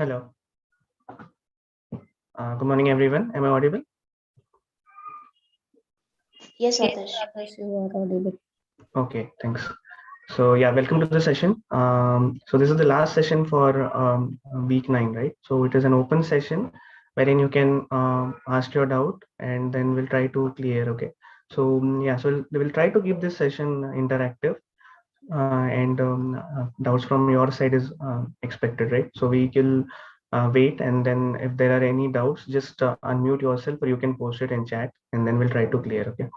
Hello. Good morning, everyone. Am I audible? Yes, Yes, Adarsh. Adarsh, you are audible. Okay, thanks. So yeah, welcome to the session. So this is the last session for week 9, right? So it is an open session wherein you can ask your doubt and then we'll try to clear. Okay. So yeah, so we'll try to keep this session interactive and doubts from your side is expected, right? So we will wait, and then if there are any doubts, just unmute yourself or you can post it in chat and then we'll try to clear. Okay.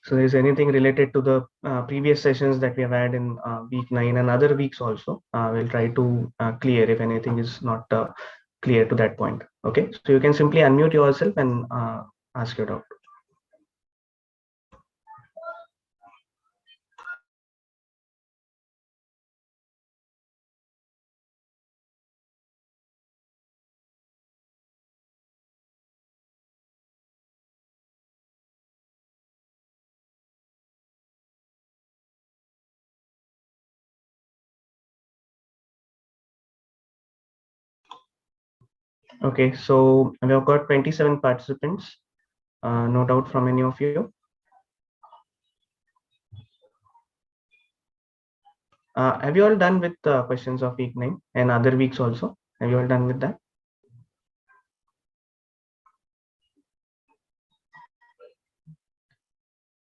So is anything related to the previous sessions that we have had in week 9 and other weeks also, we'll try to clear if anything is not clear to that point. Okay, so you can simply unmute yourself and ask your doubt. Okay, so we have got 27 participants. No doubt from any of you. Have you all done with questions of week 9 and other weeks also? Have you all done with that?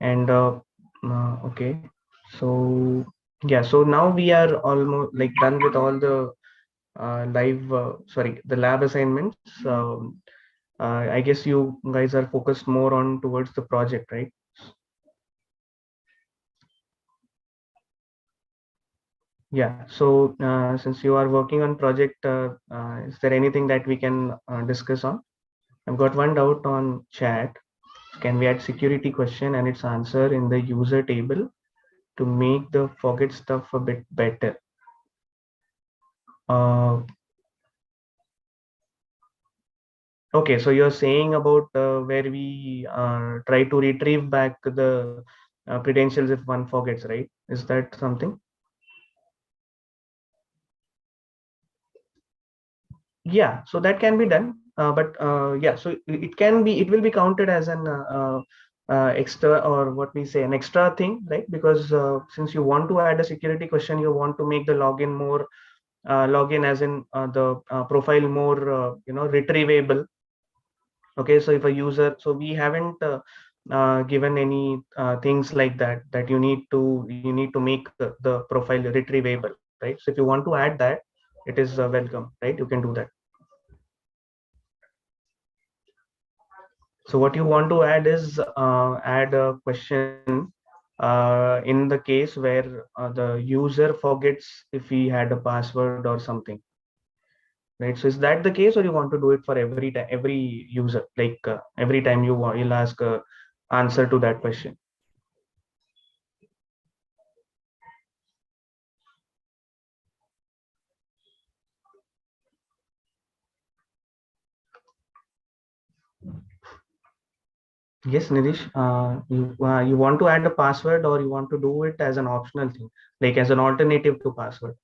And okay, so yeah, so now we are almost like done with all the the lab assignments. I guess you guys are focused more on towards the project, right? Yeah, so since you are working on project, is there anything that we can discuss on? I've got one doubt on chat. Can we add security question and its answer in the user table to make the forget stuff a bit better? Uh, okay, so you're saying about where we try to retrieve back the credentials if one forgets, right? Is that something? Yeah, so that can be done, but yeah, so it will be counted as an extra, or what we say, an extra thing, right? Because since you want to add a security question, you want to make the login more login as in the profile more retrievable. Okay, so if a user, so we haven't given any things like that you need to make the profile retrievable, right? So if you want to add that, it is welcome, right? You can do that. So what you want to add is add a question in the case where the user forgets if he had a password or something, right? So is that the case, or you want to do it for every time, every user, like every time you'll ask a answer to that question? Yes, Nidish, you want to add a password, or you want to do it as an optional thing, like as an alternative to password?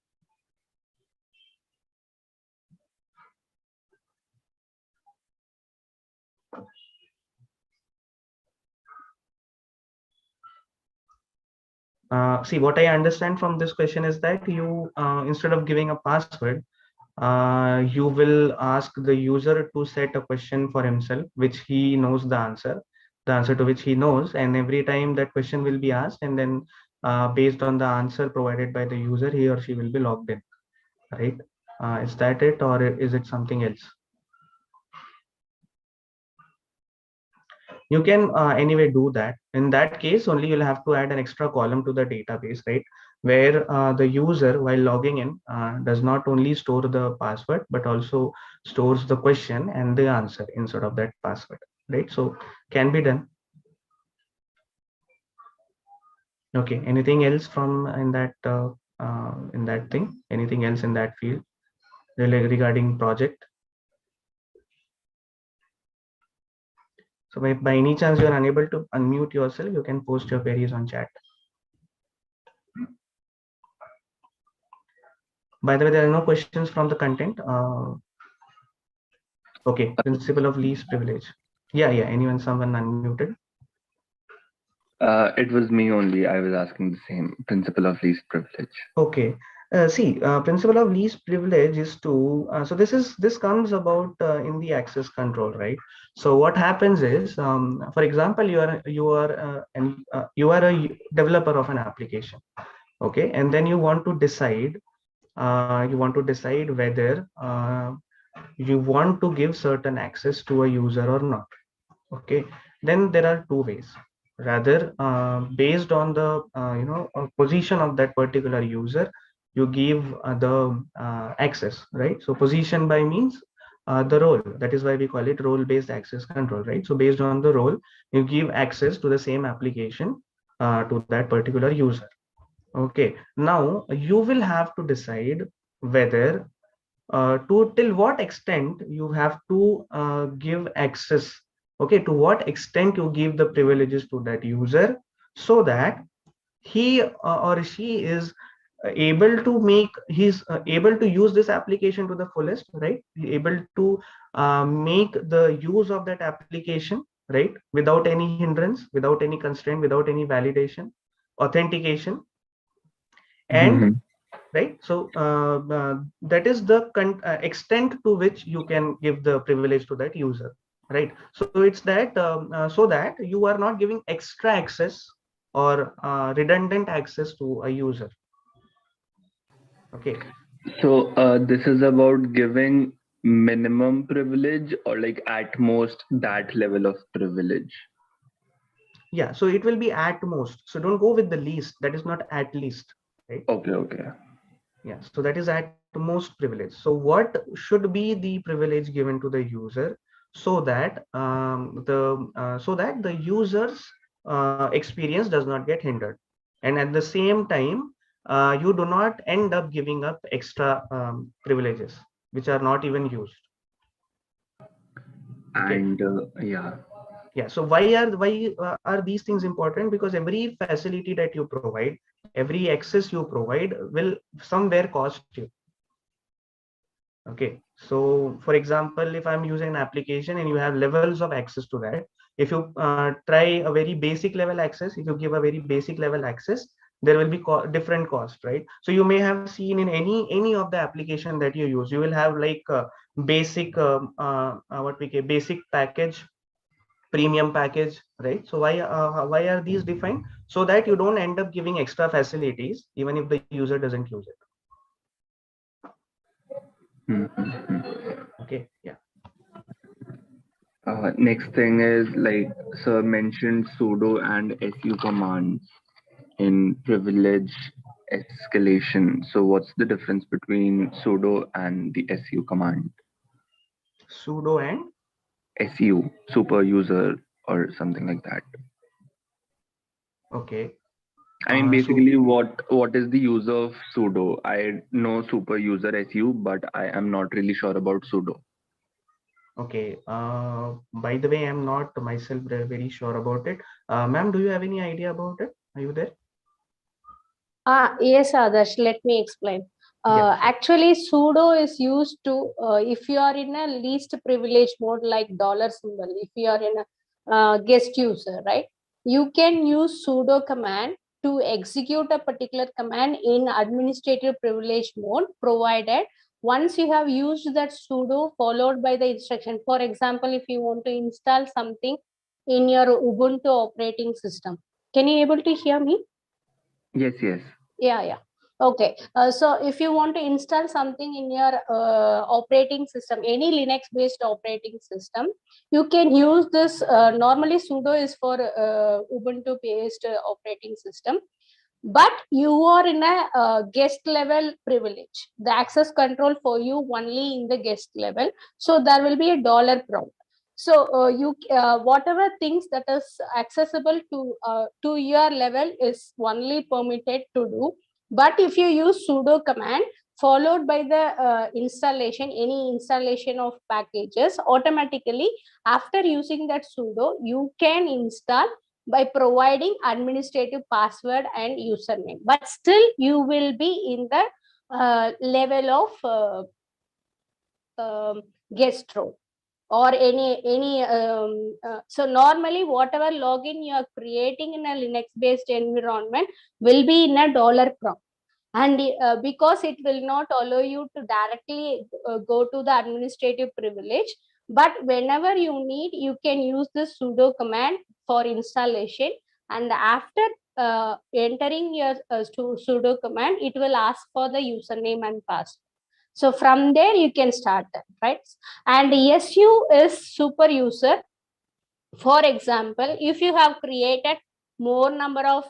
See, what I understand from this question is that you, instead of giving a password, you will ask the user to set a question for himself, which he knows the answer to which he knows, and every time that question will be asked, and then based on the answer provided by the user, he or she will be logged in, right? Is that it, or is it something else? You can anyway do that. In that case, only you'll have to add an extra column to the database, right? Where the user, while logging in, does not only store the password, but also stores the question and the answer instead of that password, right? So can be done. Okay, anything else from in that thing? Anything else in that field regarding project? So by any chance you are unable to unmute yourself, you can post your queries on chat. By the way, there are no questions from the content. Okay, principle of least privilege. Yeah, anyone, someone unmuted? It was me only. I was asking the same principle of least privilege. Okay. See, principle of least privilege is to, so this comes about in the access control, right? So what happens is, for example, you are a developer of an application, okay, and then you want to decide whether you want to give certain access to a user or not. Okay, then there are two ways. Rather, based on the position of that particular user, you give the access, right? So position by means the role. That is why we call it role based access control, right? So based on the role, you give access to the same application to that particular user. Okay, now you will have to decide whether to till what extent you have to give access. Okay, to what extent you give the privileges to that user, so that he or she is able to make he's able to use this application to the fullest, right? Able to make the use of that application, right, without any hindrance, without any constraint, without any validation, authentication, and Mhm. right. So that is the extent to which you can give the privilege to that user, right? So it's that so that you are not giving extra access or redundant access to a user. Okay. So this is about giving minimum privilege or like at most that level of privilege. Yeah, so it will be at most, so don't go with the least. That is not at least, right? Okay, okay. Yeah, so that is at most privilege. So what should be the privilege given to the user, so that the user's experience does not get hindered, and at the same time you do not end up giving up extra privileges which are not even used. Okay. And yeah. Yeah, so why are these things important? Because every facility that you provide, every access you provide will somewhere cost you. Okay, so for example, if I'm using an application and you have levels of access to that, if you try a very basic level access, if you give a very basic level access, there will be different cost, right? So you may have seen in any of the application that you use, you will have like basic what we call basic package, premium package, right? So why are these defined? So that you don't end up giving extra facilities even if the user doesn't use it. Mhm. Okay, yeah. Next thing is like sir mentioned sudo and su commands in privilege escalation. So what's the difference between sudo and the su command? Sudo and Su, super user or something like that. okay. I mean, So basically, what is the use of sudo? I know super user su, but I am not really sure about sudo. okay. By the way, I'm not myself very sure about it. Ma'am, do you have any idea about it? Are you there? Yes, Adarsh, let me explain. Yeah, sure. Actually, sudo is used to, if you are in a least privilege mode like dollar symbol, if you are in a guest user, right? You can use sudo command to execute a particular command in administrative privilege mode, provided once you have used that sudo followed by the instruction. For example, if you want to install something in your Ubuntu operating system, can you able to hear me? Yes, yes. Yeah. Okay, so if you want to install something in your operating system, any Linux based operating system, you can use this. Normally sudo is for Ubuntu based operating system, but you are in a guest level privilege. The access control for you only in the guest level, so there will be a dollar prompt. So you whatever things that is accessible to your level is only permitted to do. But if you use sudo command followed by the installation, any installation of packages, automatically after using that sudo you can install by providing administrative password and username, but still you will be in the level of guest role or any so normally whatever login you are creating in a Linux based environment will be in a dollar prompt, and because it will not allow you to directly go to the administrative privilege, but whenever you need you can use this sudo command for installation, and after entering your sudo command, it will ask for the username and password. So from there you can start that, right? And SU is super user. For example, if you have created more number of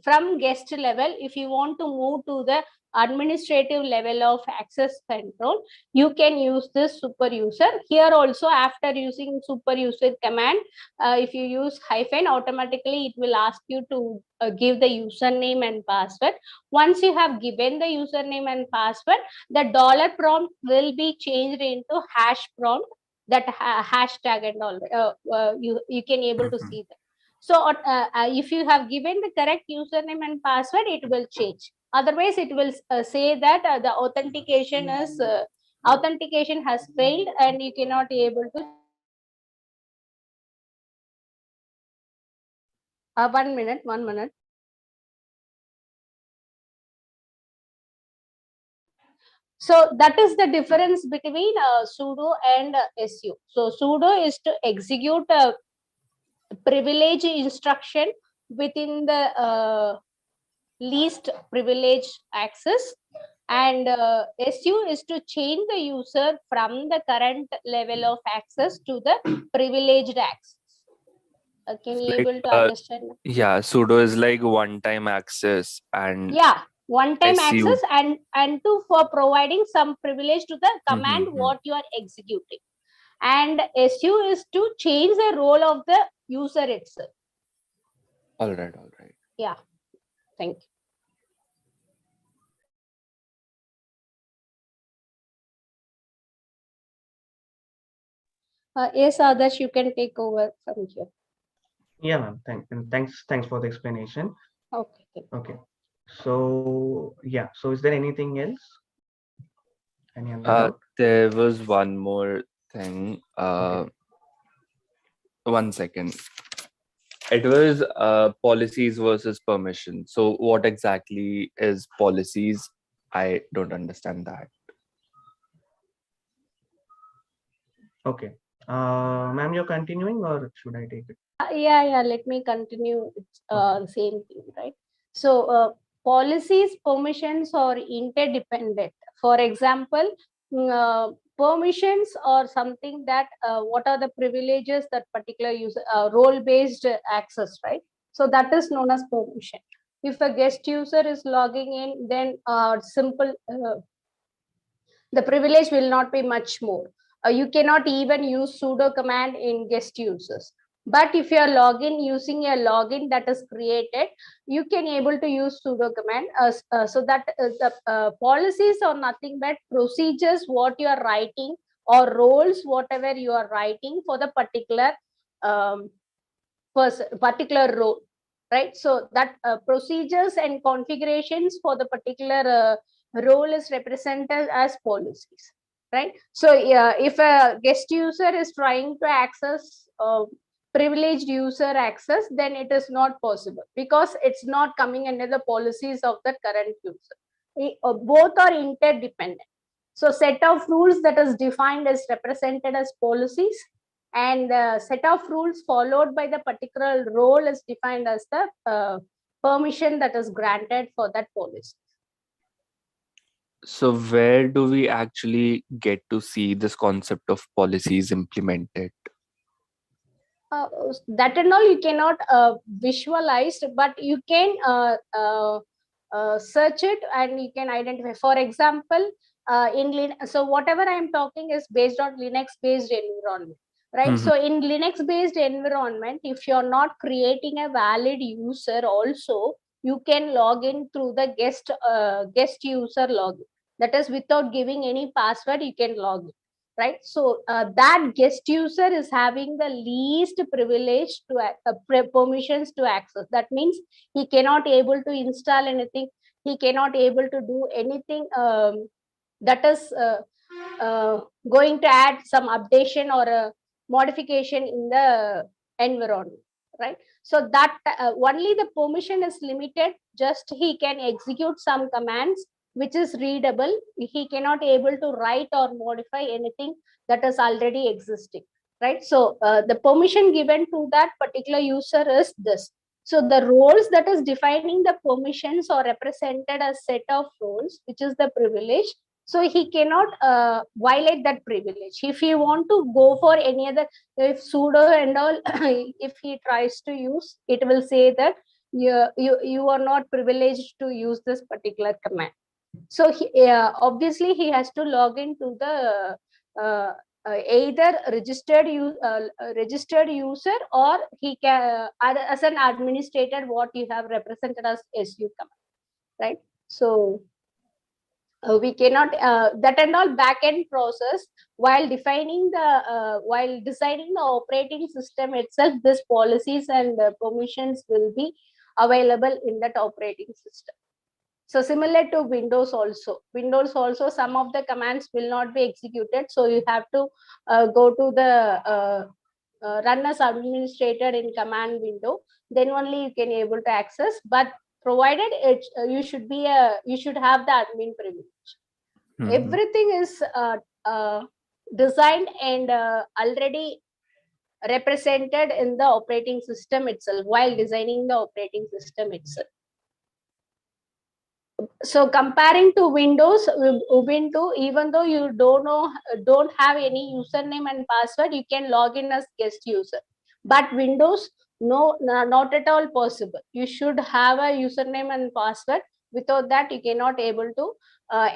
from guest level, if you want to move to the administrative level of access control, you can use this super user. Here also, after using super user command, if you use hyphen, automatically it will ask you to give the username and password. Once you have given the username and password, the dollar prompt will be changed into hash prompt, that hashtag and all. You can able to see that. So if you have given the correct username and password, it will change. Otherwise it will say that the authentication has failed and you cannot able to. 1 minute. So that is the difference between sudo and su. So sudo is to execute a privilege instruction within the least privilege access, and SU is to change the user from the current level of access to the privileged access. Can you able to understand? Yeah, sudo is like one-time access, and yeah, one-time SU. access and for providing some privilege to the command what you are executing, and SU is to change the role of the user itself. All right. Yeah, thank you. Yes, Adarsh, you can take over from here. Yeah, ma'am. Thanks for the explanation. Okay. So yeah. So is there anything else? Any other doubt? There was one more thing. Okay. 1 second. It was policies versus permission. So what exactly is policies? I don't understand that. Okay. Ma'am, you're continuing or should I take it? Yeah, let me continue. It's the same thing, right? So policies, permissions are interdependent. For example, permissions or something that what are the privileges that particular user role based access, right? So that is known as permission. If a guest user is logging in, then simple the privilege will not be much more. You cannot even use sudo command in guest users. But if you are login using a login that is created, you can able to use sudo command. So that the policies are nothing but procedures what you are writing or roles whatever you are writing for the particular particular role, right? So that procedures and configurations for the particular role is represented as policies, right? So if a guest user is trying to access privileged user access, then it is not possible because it's not coming under the policies of the current user. Both are interdependent. So set of rules that is defined as represented as policies, and the set of rules followed by the particular role is defined as the permission that is granted for that policy. So where do we actually get to see this concept of policies implemented? That and all you cannot visualize, but you can search it and you can identify. For example, so whatever I am talking is based on Linux based environment, right? So in Linux based environment, if you're not creating a valid user also, you can log in through the guest user login. That is without giving any password, you can log in, right? So that guest user is having the least privilege to permissions to access. That means he cannot able to install anything. he cannot able to do anything that is going to add some updation or a modification in the environment, right? So that only the permission is limited. Just he can execute some commands which is readable. He cannot able to write or modify anything that is already existing, right? So the permission given to that particular user is this. So the roles that is defining the permissions are represented as set of roles, which is the privilege. So he cannot violate that privilege. If he want to go for any other, if sudo and all, if he tries to use, it will say that you are not privileged to use this particular command. So obviously he has to log into the either registered user, or he can as an administrator, what you have represented as SU command, right? So we cannot that and all back-end process while defining the while designing the operating system itself. This policies and permissions will be available in that operating system. So similar to Windows also, some of the commands will not be executed. So you have to go to the run as administrator in command window. Then only you can able to access. But provided it, you should have the admin privilege. Everything is designed and already represented in the operating system itself while designing the operating system itself. So comparing to Windows, Ubuntu, even though you don't have any username and password, you can log in as guest user. But Windows, no, not at all possible. You should have a username and password. Without that, you cannot able to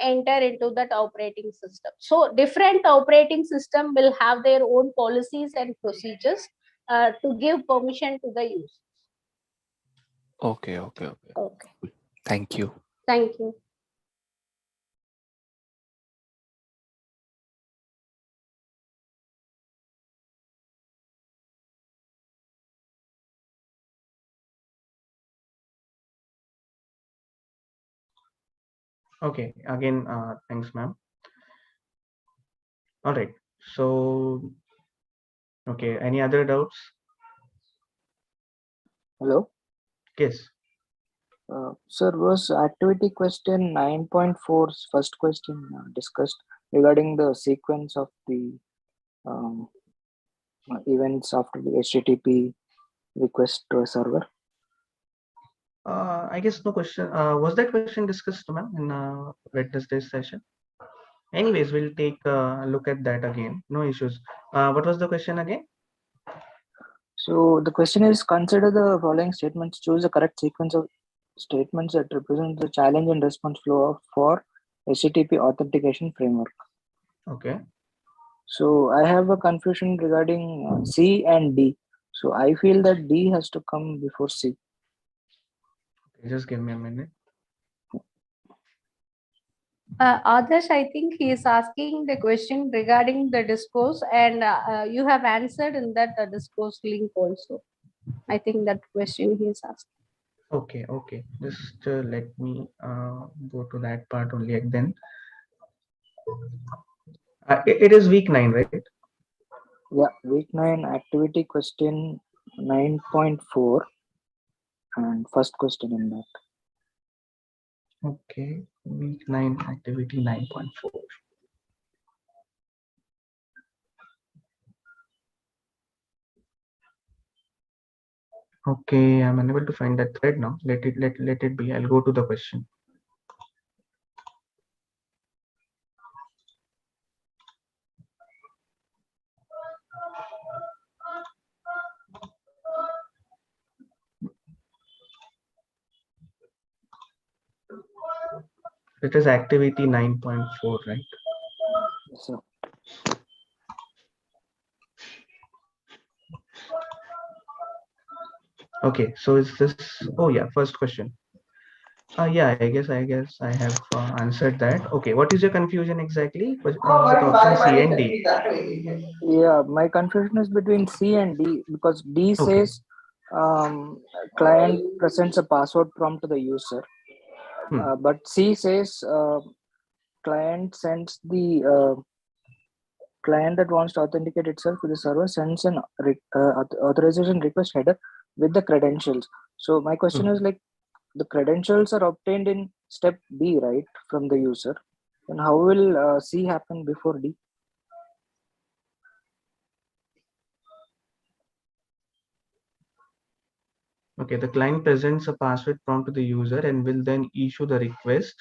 enter into that operating system. So different operating system will have their own policies and procedures to give permission to the users. Okay. Thank you. Thank you. Okay, again, thanks, ma'am. All right. So, okay, any other doubts? Hello. Yes. Sir, was activity question 9.4's first question discussed regarding the sequence of the events after the HTTP request to a server? I guess no question. Was that question discussed, ma'am, in Wednesday's session? Anyways, we'll take a look at that again. No issues. What was the question again? So the question is, consider the following statements. Choose the correct sequence of statements that represent the challenge and response flow for HTTP authentication framework. Okay. So I have a confusion regarding C and D. So I feel that D has to come before C. Okay, just give me a minute. Adarsh, I think he is asking the question regarding the discourse, and you have answered in that discourse link also. I think that question he is asking. Okay. Just let me go to that part only then. It is week 9, right? Yeah, week 9 activity question 9.4 and first question in that. Okay, week 9 activity 9.4. Okay, I'm unable to find that thread now. Let it be. I'll go to the question. It is activity 9.4, right? Yes, sir. Okay, so is this? Oh yeah, first question. Yeah, I guess I have answered that. Okay, what is your confusion exactly? With option C and D. Yeah, my confusion is between C and D, because D Okay. says client presents a password prompt to the user, But C says client sends the client that wants to authenticate itself with the server sends an authorization request header with the credentials. So my question is like, the credentials are obtained in step B, right, from the user. Then how will C happen before D? Okay, the client presents a password prompt to the user and will then issue the request,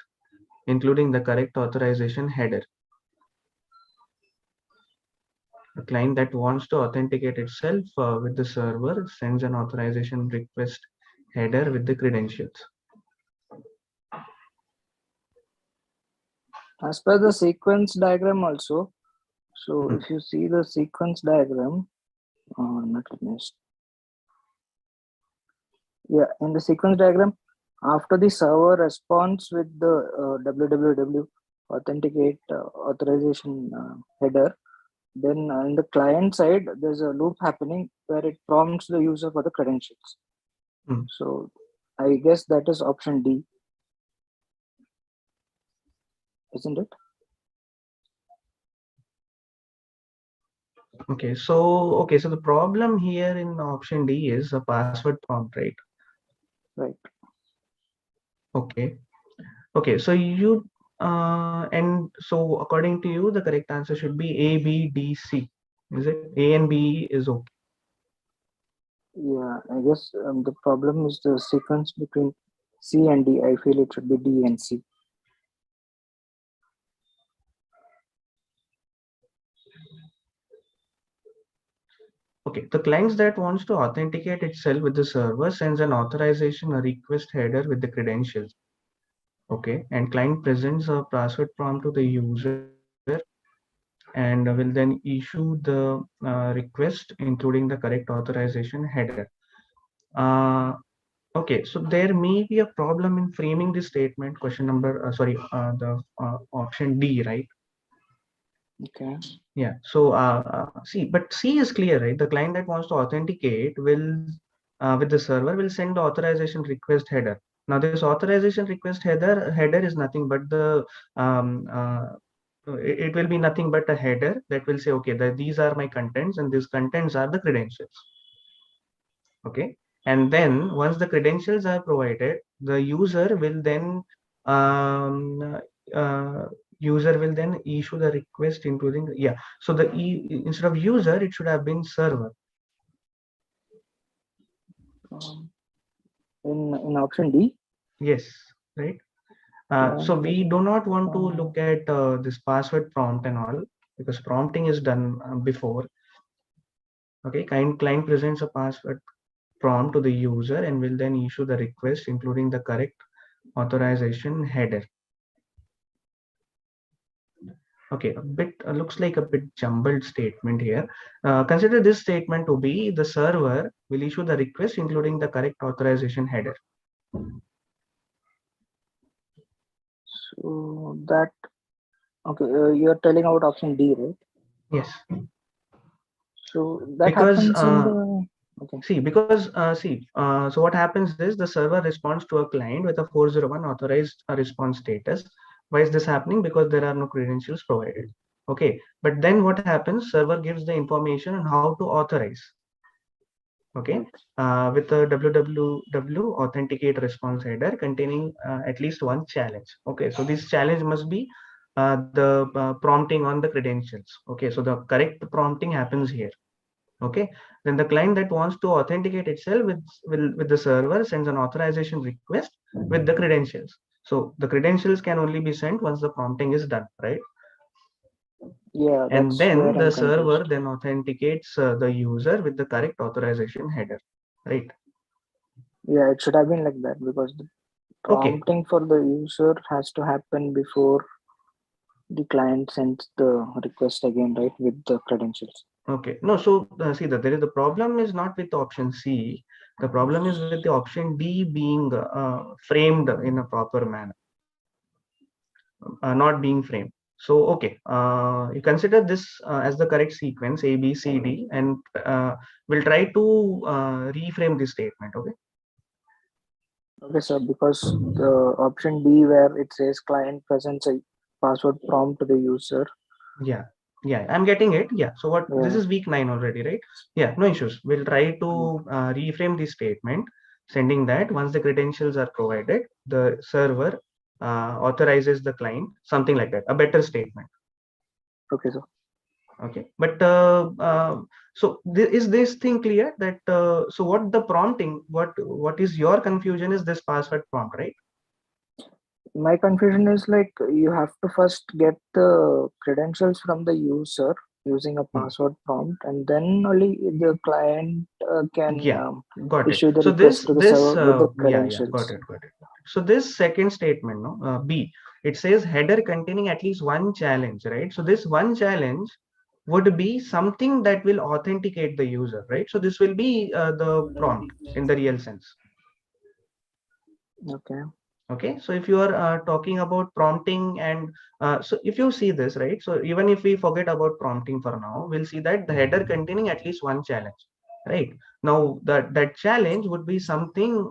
including the correct authorization header. A client that wants to authenticate itself with the server sends an authorization request header with the credentials. As per the sequence diagram also, so if you see the sequence diagram, in the sequence diagram, after the server responds with the www authenticate authorization header, then in the client side, there's a loop happening where it prompts the user for the credentials. So I guess that is option D, isn't it? Okay, so the problem here in option D is a password prompt, right? Right. Okay, so you and so according to you, the correct answer should be A, B, D, C. Is it? A and B is okay. Yeah, I guess the problem is the sequence between C and D. I feel it should be D and C. Okay, the clients that wants to authenticate itself with the server sends an authorization a request header with the credentials. Okay, and client presents a password prompt to the user and will then issue the request, including the correct authorization header. Okay, so there may be a problem in framing this statement. Question number, the option D, right? Okay. Yeah. So see, but C is clear, right? The client that wants to authenticate will, with the server, will send the authorization request header. Now, this authorization request header is nothing but the it will be nothing but a header that will say, okay, these are my contents and these contents are the credentials. Okay, and then once the credentials are provided, the user will then issue the request, including so the instead of user it should have been server. In option D. Yes, right. So we do not want to look at this password prompt and all, because prompting is done before. Okay, client presents a password prompt to the user and will then issue the request, including the correct authorization header. Okay, a bit looks like a bit jumbled statement here. Consider this statement to be the server will issue the request, including the correct authorization header. So that, okay, you're telling about option D, right? Yes. So that because happens in the, okay. See, because so what happens is the server responds to a client with a 401 authorized response status. Why is this happening? Because there are no credentials provided. Okay, but then what happens? Server gives the information on how to authorize. Okay, with the www authenticate response header containing at least one challenge. Okay, so this challenge must be the prompting on the credentials. Okay, so the correct prompting happens here. Okay, then the client that wants to authenticate itself with the server sends an authorization request with the credentials. So the credentials can only be sent once the prompting is done, right? Yeah, and then the server confused. then authenticates the user with the correct authorization header, right? Yeah, it should have been like that, because the prompting for the user has to happen before the client sends the request again, right, with the credentials. Okay, no, so see that there is the problem is not with option C. The problem is with the option D being framed in a proper manner, not being framed. So okay, you consider this as the correct sequence A, B, C, D, and we'll try to reframe this statement. Okay. Okay, sir, because the option B where it says client presents a password prompt to the user. Yeah, yeah, I'm getting it. Yeah. So what, this Yeah. is week 9 already, right? Yeah, no issues. We'll try to reframe this statement, sending that once the credentials are provided, the server authorizes the client, something like that, a better statement. Okay, sir. Okay, but so is this thing clear that so what the prompting, what is your confusion is this password prompt, right? My confusion is like you have to first get the credentials from the user using a password prompt, and then only the client can Yeah, got it. issue the So request to the this server with the yeah, got credentials. it, got it. So this second statement, no, B, it says header containing at least one challenge, right? So this one challenge would be something that will authenticate the user, right? So this will be the prompt in the real sense. Okay. Okay, so if you are talking about prompting, and so if you see this, right, so even if we forget about prompting for now, we'll see that the header containing at least one challenge, right? Now that challenge would be something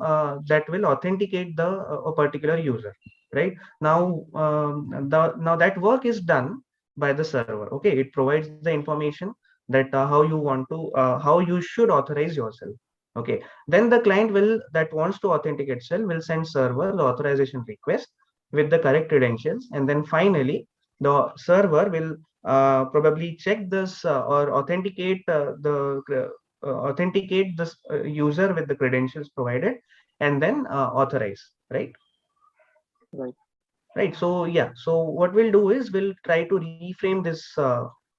that will authenticate the a particular user, right? Now now that work is done by the server. Okay, it provides the information that how you want to how you should authorize yourself. Okay, then the client will that wants to authenticate itself will send server the authorization request with the correct credentials, and then finally the server will probably check this or authenticate this user with the credentials provided, and then authorize, right? Right. Right. So yeah, so what we'll do is we'll try to reframe this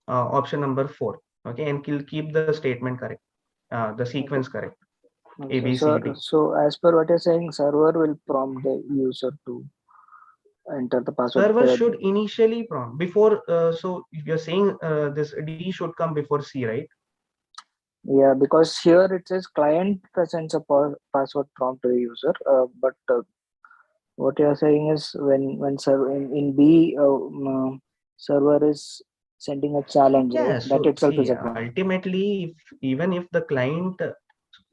option number 4. Okay, and keep the statement correct, the Okay. sequence correct, Okay, A sir. B C So, D. so as per what you're saying, server will prompt the user to enter the password. Server should initially prompt before so if you're saying this D should come before C, right? Yeah, because here it says client presents a password prompt to the user, but what you are saying is when server in B server is sending a challenge, right? Yeah, That so itself is see, a prompt. ultimately if even if the client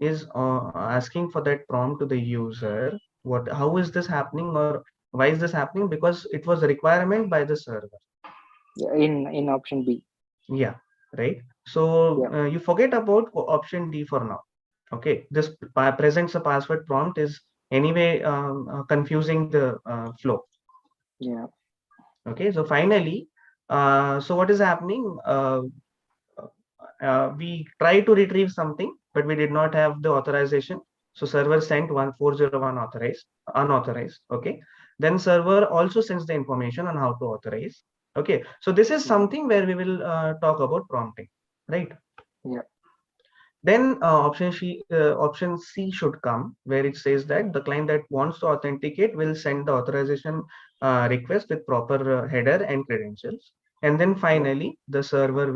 is asking for that prompt to the user, what how is this happening, or why is this happening? Because it was a requirement by the server. Yeah, in option B. Yeah, right. So Yeah. you forget about option D for now. Okay, this presents a password prompt is anyway confusing the flow. Yeah. Okay, so finally, so what is happening? We try to retrieve something, but we did not have the authorization. So server sent 1401 authorized, unauthorized. Okay, then server also sends the information on how to authorize. Okay, so this is Mhm. something where we will talk about prompting, right? Yeah. Then option C should come, where it says that the client that wants to authenticate will send the authorization request with proper header and credentials. And then Yeah. finally, the server,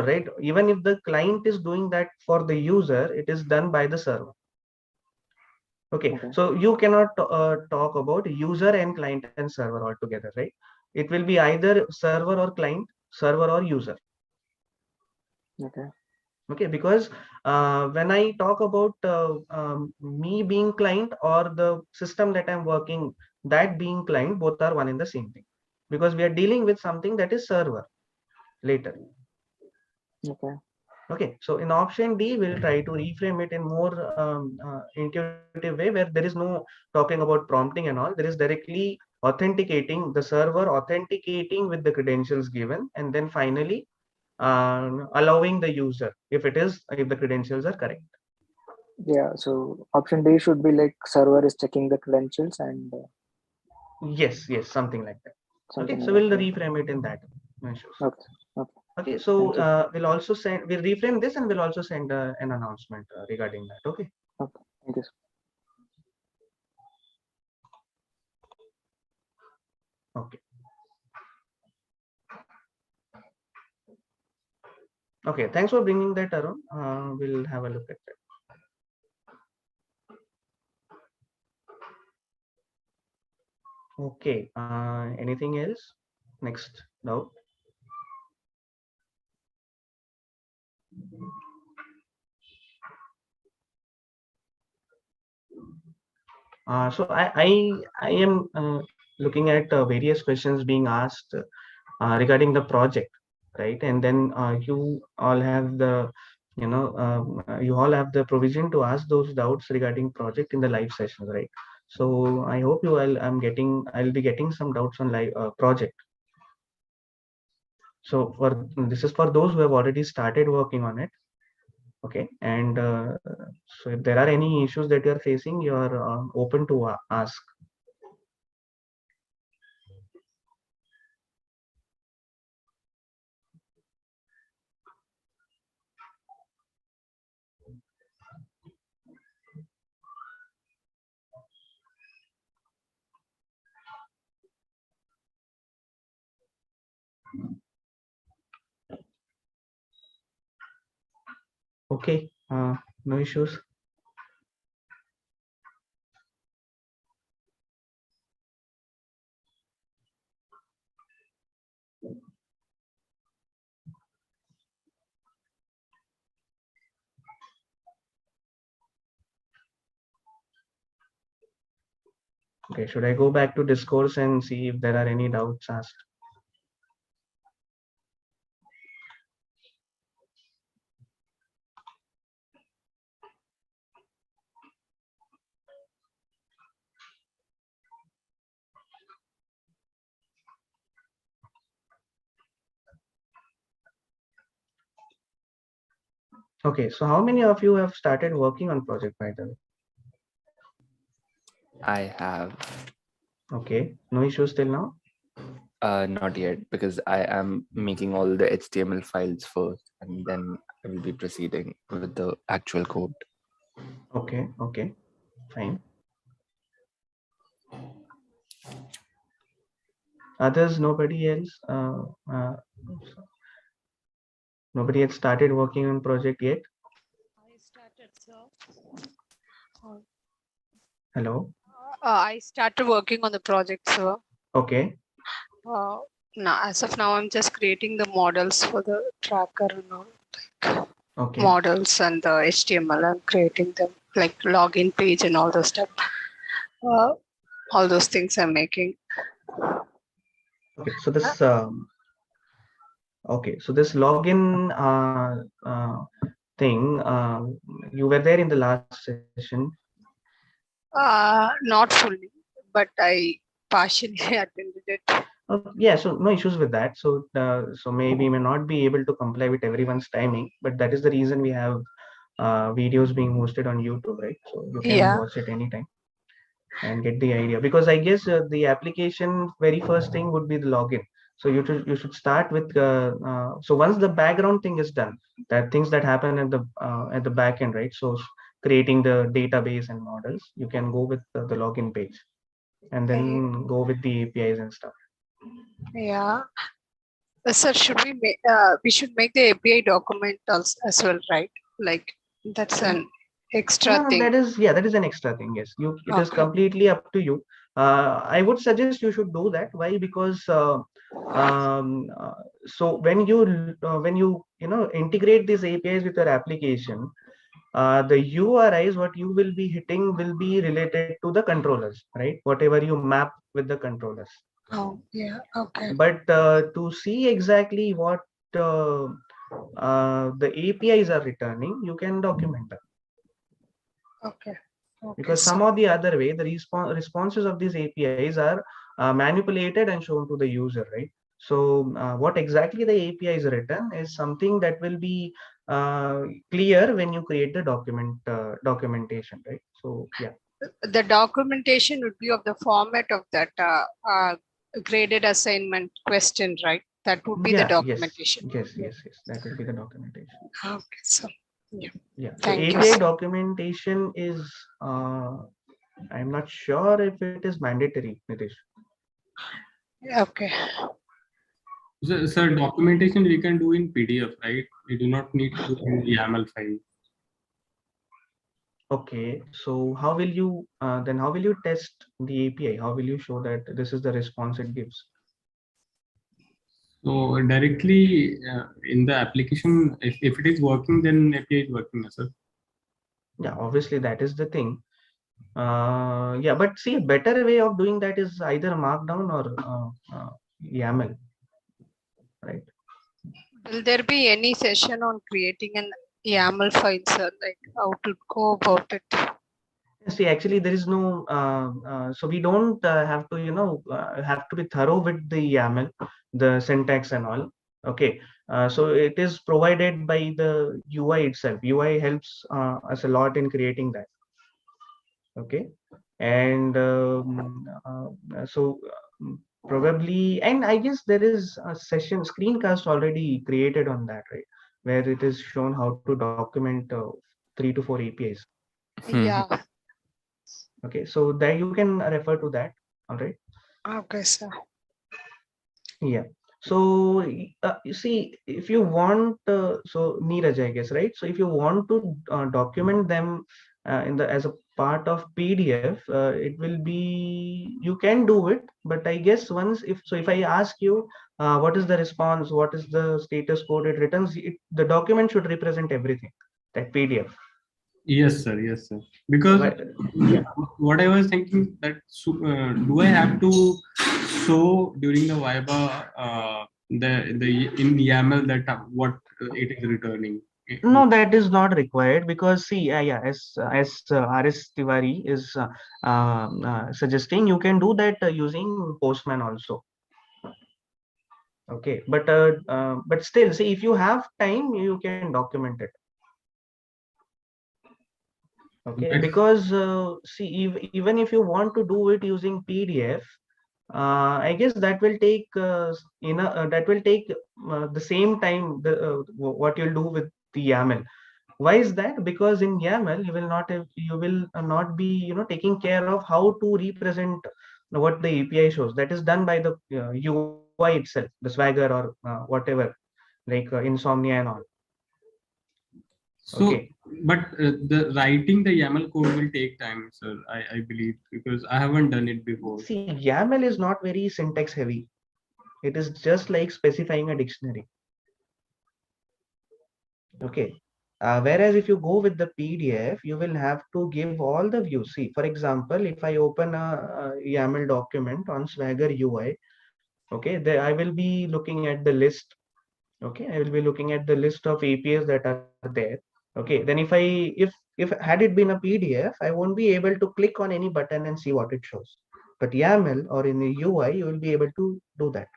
right? Even if the client is doing that for the user, it is done by the server. Okay, Okay. so you cannot talk about user and client and server altogether, right? It will be either server or client, server or user. Okay. Okay, because when I talk about me being client or the system that I'm working, that being client, both are one in the same thing, because we are dealing with something that is server later. Okay. Okay, so in option D, we'll try to reframe it in more intuitive way, where there is no talking about prompting and all. There is directly authenticating the server, authenticating with the credentials given, and then finally allowing the user if the credentials are correct. Yeah. So option D should be like server is checking the credentials and Yes, something like that. Okay, something so like we'll that. Yeah. reframe it in that. No issues. Okay. Okay. Okay, so Thank you. we'll reframe this, and we'll also send an announcement regarding that. Okay. Okay. Thank you. Okay. Okay. Thanks for bringing that, Arun. We'll have a look at that. Okay. Anything else? Next doubt. So I am looking at various questions being asked regarding the project, right? And then you all have the, you all have the provision to ask those doubts regarding project in the live sessions, right? So I hope I'll be getting some doubts on live project. So this is for those who have already started working on it. Okay, and so if there are any issues that you are facing, you are open to ask. Okay, no issues. Okay, should I go back to discourse and see if there are any doubts asked? Okay, so how many of you have started working on project, by the way? I have Okay, no issues till now? not yet, because I am making all the HTML files first, and then I will be proceeding with the actual code. Okay, okay, fine. Others, nobody else? Nobody had started working on project yet? I started, sir. Hello? I started working on the project, sir. Okay, Now, as of now, I'm just creating the models for the tracker and all, like okay. models and the HTML. I'm creating them, like login page and all those stuff. All those things I'm making. Okay, so this okay, so this login thing, you were there in the last session. Not fully, but I partially attended it. Yeah, so no issues with that. So so maybe may not be able to comply with everyone's timing, but that is the reason we have videos being hosted on YouTube, right? So you can Yeah. watch it anytime and get the idea, because I guess the application very first thing would be the login. So you should start with so once the background thing is done, that things that happen at the back end, right? So creating the database and models, you can go with the login page and then go with the APIs and stuff. Yeah. Sir, should we make? We should make the API document also as well, right? Like that's an extra No, thing. that is an extra thing. Yes, it is Okay. completely up to you. I would suggest you should do that. Why? Because so when you integrate these APIs with your application, the URIs what you will be hitting will be related to the controllers, right? Whatever you map with the controllers. Oh, yeah. Okay. But to see exactly what the APIs are returning, you can document them. Okay. Because some or the other way, the responses of these APIs are manipulated and shown to the user, right? So what exactly the API is written is something that will be clear when you create the documentation, right? So yeah. The documentation would be of the format of that graded assignment question, right? That would be the documentation. Yes, that will be the documentation. Okay, so yeah. So API documentation is I'm not sure if it is mandatory, Nitish. Okay. So documentation we can do in PDF, right? We do not need to do in YAML file. Okay, so how will you then how will you test the API? How will you show that this is the response it gives? So directly in the application, if it is working, then API is working, sir. Yeah, obviously that is the thing. Yeah, but see, a better way of doing that is either Markdown or YAML, right? Will there be any session on creating an YAML file, sir? Like how to go about it? See, actually, there is no, so we don't have to, have to be thorough with the YAML, the syntax and all. Okay, so it is provided by the UI itself. UI helps us a lot in creating that. Okay, and so probably, and I guess there is a session screencast already created on that, right? Where it is shown how to document 3 to 4 APIs. Yeah. Okay, so there you can refer to that. All right. Okay, sir. Yeah. So you see, if you want, so Neeraj, I guess, right? So if you want to document them in the as a part of PDF, it will be, you can do it, but I guess once if I ask you what is the response, what is the status code it returns, the document should represent everything, that PDF. Yes, sir. Yes, sir. Because Yeah. what I was thinking that do I have to show during the Viva the in YAML that what it is returning? No, that is not required because see, yeah, as RS Tiwari is suggesting, you can do that using Postman also. Okay, but still, see, if you have time, you can document it. Okay, because see, even if you want to do it using PDF, I guess that will take that will take the same time what you'll do with the YAML. Why is that? Because in YAML you will not be taking care of how to represent what the API shows. That is done by the UI itself, the Swagger or whatever, like Insomnia and all. So, Okay. but the writing the YAML code will take time, sir. I believe because I haven't done it before. See, YAML is not very syntax heavy. It is just like specifying a dictionary. Okay. Whereas if you go with the PDF, you will have to give all the views. See, for example, if I open a YAML document on Swagger UI, okay, there I will be looking at the list. Okay, I will be looking at the list of APIs that are there. Okay, then if had it been a PDF, I won't be able to click on any button and see what it shows. But YAML or in the UI, you will be able to do that.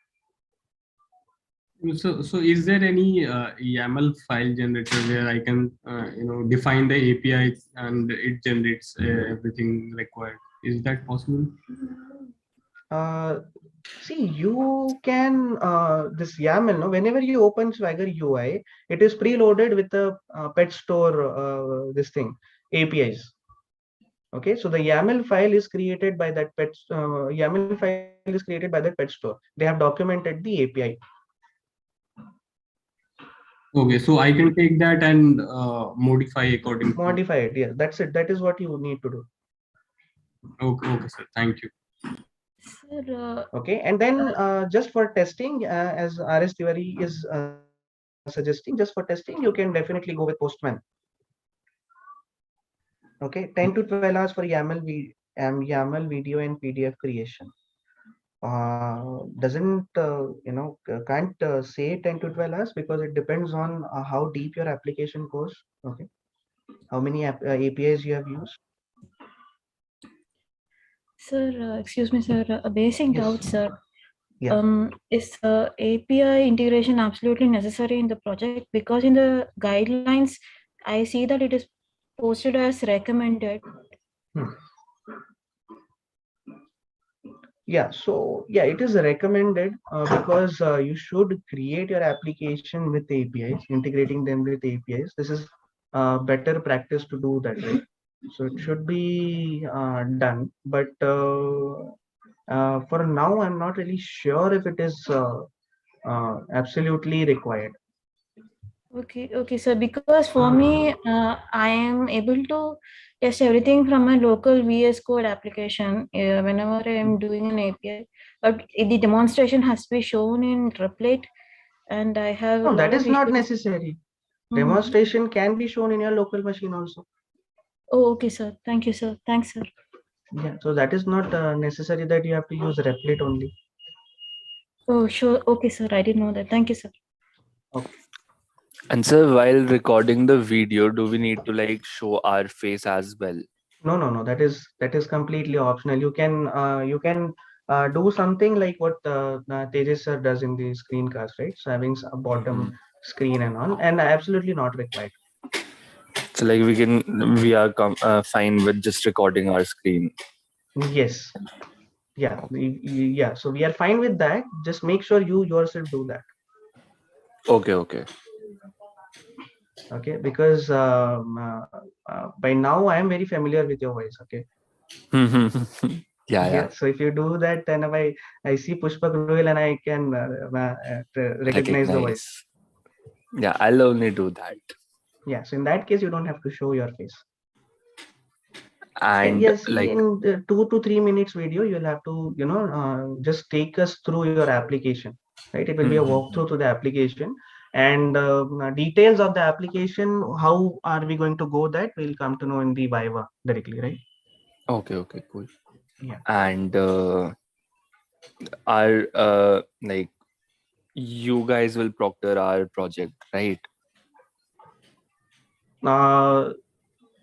So is there any YAML file generator where I can define the APIs and it generates everything required? Is that possible? See, you can this YAML. No, whenever you open Swagger UI, it is preloaded with the pet store this thing APIs. Okay, so the YAML file is created by that YAML file is created by that pet store. They have documented the API. Okay, so I can take that and modify according to. Modify it. Yes, that's it. That is what you need to do. Okay, sir. Thank you. Sir, Okay, and then just for testing, as RS Tiwari is suggesting, just for testing, you can definitely go with Postman. Okay, 10 to 12 hours for YAML video and PDF creation. Doesn't can't say 10 to 12 hours because it depends on how deep your application goes. Okay, how many APIs you have used. Sir, excuse me, sir. A basic Yes. doubt, sir. Yeah. Is API integration absolutely necessary in the project? Because in the guidelines, I see that it is posted as recommended. Yeah, so yeah, it is recommended because you should create your application with APIs, integrating them with APIs. This is better practice to do that, right? So it should be done, but for now, I'm not really sure if it is absolutely required. Okay, sir. Because for me, I am able to test everything from my local VS Code application whenever I am doing an API. But the demonstration has to be shown in Replit, and I have a No, lot that of is not issues. necessary. Demonstration can be shown in your local machine also. Oh, okay, sir. Thank you, sir. Thanks, sir. Yeah, so that is not necessary that you have to use Replit only. Oh, sure. Okay, sir. I didn't know that. Thank you, sir. Okay. And sir, while recording the video, do we need to like show our face as well? No. That is completely optional. You can do something like what Tejas sir does in the screencast, right? So having a bottom screen and all, and absolutely not required. So like we are fine with just recording our screen. Yes. Yeah. Yeah. So we are fine with that. Just make sure you yourself do that. Okay. Okay. Because by now I am very familiar with your voice. Okay. Yeah. Yeah. So if you do that, then I see Pushpak Goyal and I can recognize the voice. Recognize. Yeah, I'll only do that. Yeah. So in that case, you don't have to show your face. And Yes, like, in the 2 to 3 minutes video, you'll have to, just take us through your application, right? It will be a walkthrough to the application and details of the application. How are we going to go that? We'll come to know in the Viva directly, right? okay, cool. Yeah. And our like you guys will proctor our project, right?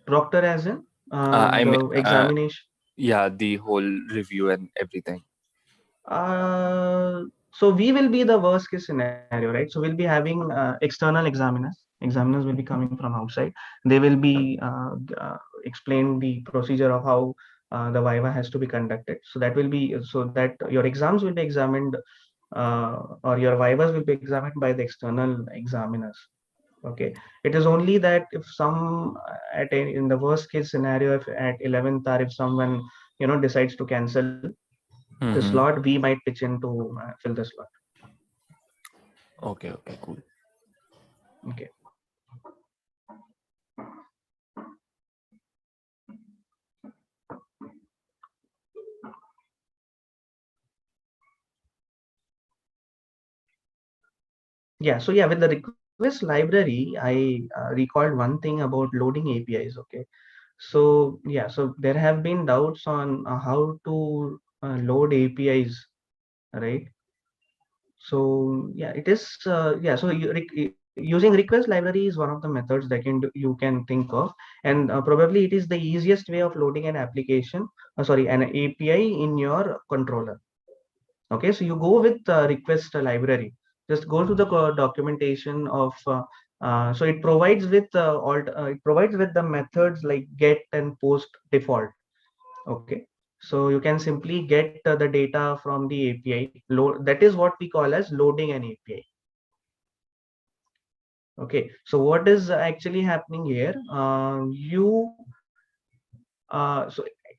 Proctor as in I mean, the examination. yeah, the whole review and everything. So we will be the worst case scenario, right? So we'll be having external examiners. Examiners will be coming from outside. They will be explain the procedure of how the Viva has to be conducted. So that will be so that your exams will be examined or your Vivas will be examined by the external examiners. Okay. It is only that if some in the worst case scenario, if at 11th hour, if someone decides to cancel the slot, we might pitch in to fill the slot. Okay, cool. Okay. Yeah. So yeah, with the request library, I recalled one thing about loading APIs. Okay. So yeah, so there have been doubts on how to load APIs, right? So yeah, it is yeah. So using request library is one of the methods that you can think of, and probably it is the easiest way of loading an application. Sorry, an API in your controller. Okay, so you go with request library. Just go to the documentation of. So it provides with it provides with the methods like get and post default. Okay, so you can simply get the data from the API. Load, that is what we call as loading an API. Okay, so what is actually happening here? So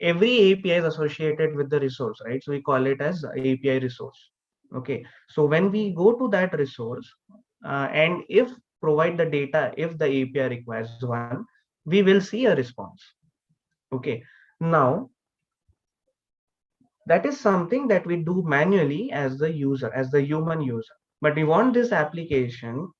every API is associated with the resource, right? So we call it as API resource. Okay, so when we go to that resource and if provide the data, if the API requires one, we will see a response. Okay, now that is something that we do manually as the user, as the human user. But we want this application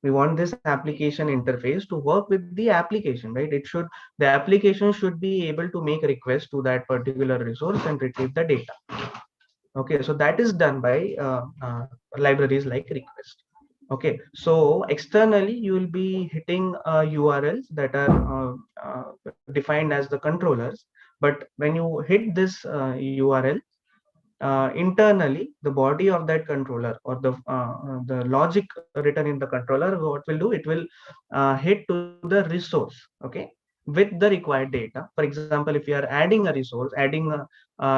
interface to work with the application, right? The application should be able to make requests to that particular resource and retrieve the data. Okay, so that is done by libraries like request. Okay, so externally you will be hitting URLs that are defined as the controllers. But when you hit this URL, internally the body of that controller or the logic written in the controller, what will do, it will hit to the resource, okay, with the required data. For example, if you are adding a resource, adding a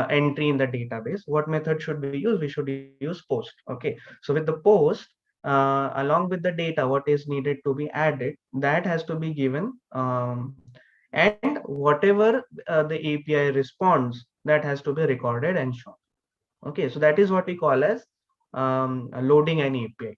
entry in the database, what method should we use? We should use post. Okay, so with the post, along with the data what is needed to be added, that has to be given, and whatever the API responds, that has to be recorded and shown. Okay, so that is what we call as loading an API.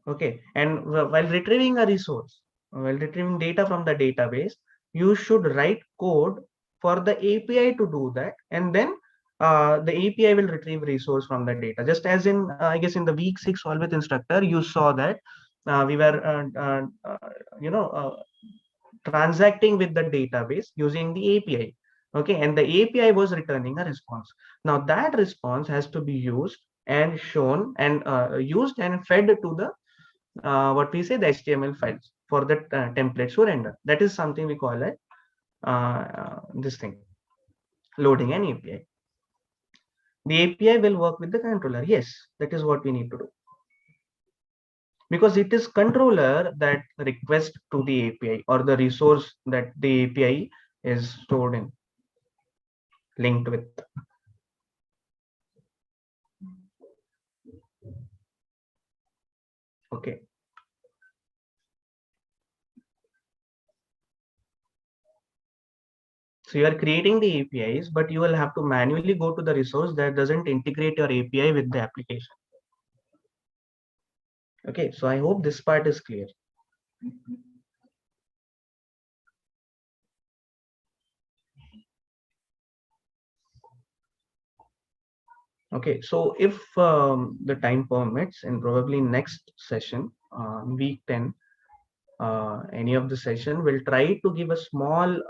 Okay, and while retrieving a resource, while retrieving data from the database, you should write code for the API to do that, and then the API will retrieve resource from the data. Just as in, I guess in the week 6 Solve with Instructor, you saw that we were, you know, transacting with the database using the API. Okay, and the API was returning a response. Now that response has to be used and shown and used and fed to the what we say, the HTML files for the templates to render. That is something we call it this thing, loading an API. The API will work with the controller. Yes, that is what we need to do, because it is controller that request to the API or the resource that the API is stored in, linked with. Okay. So you are creating the APIs, but you will have to manually go to the resource that doesn't integrate your API with the application. Okay, so I hope this part is clear. Okay, so if the time permits, and probably next session, week 10, any of the session, we'll try to give a small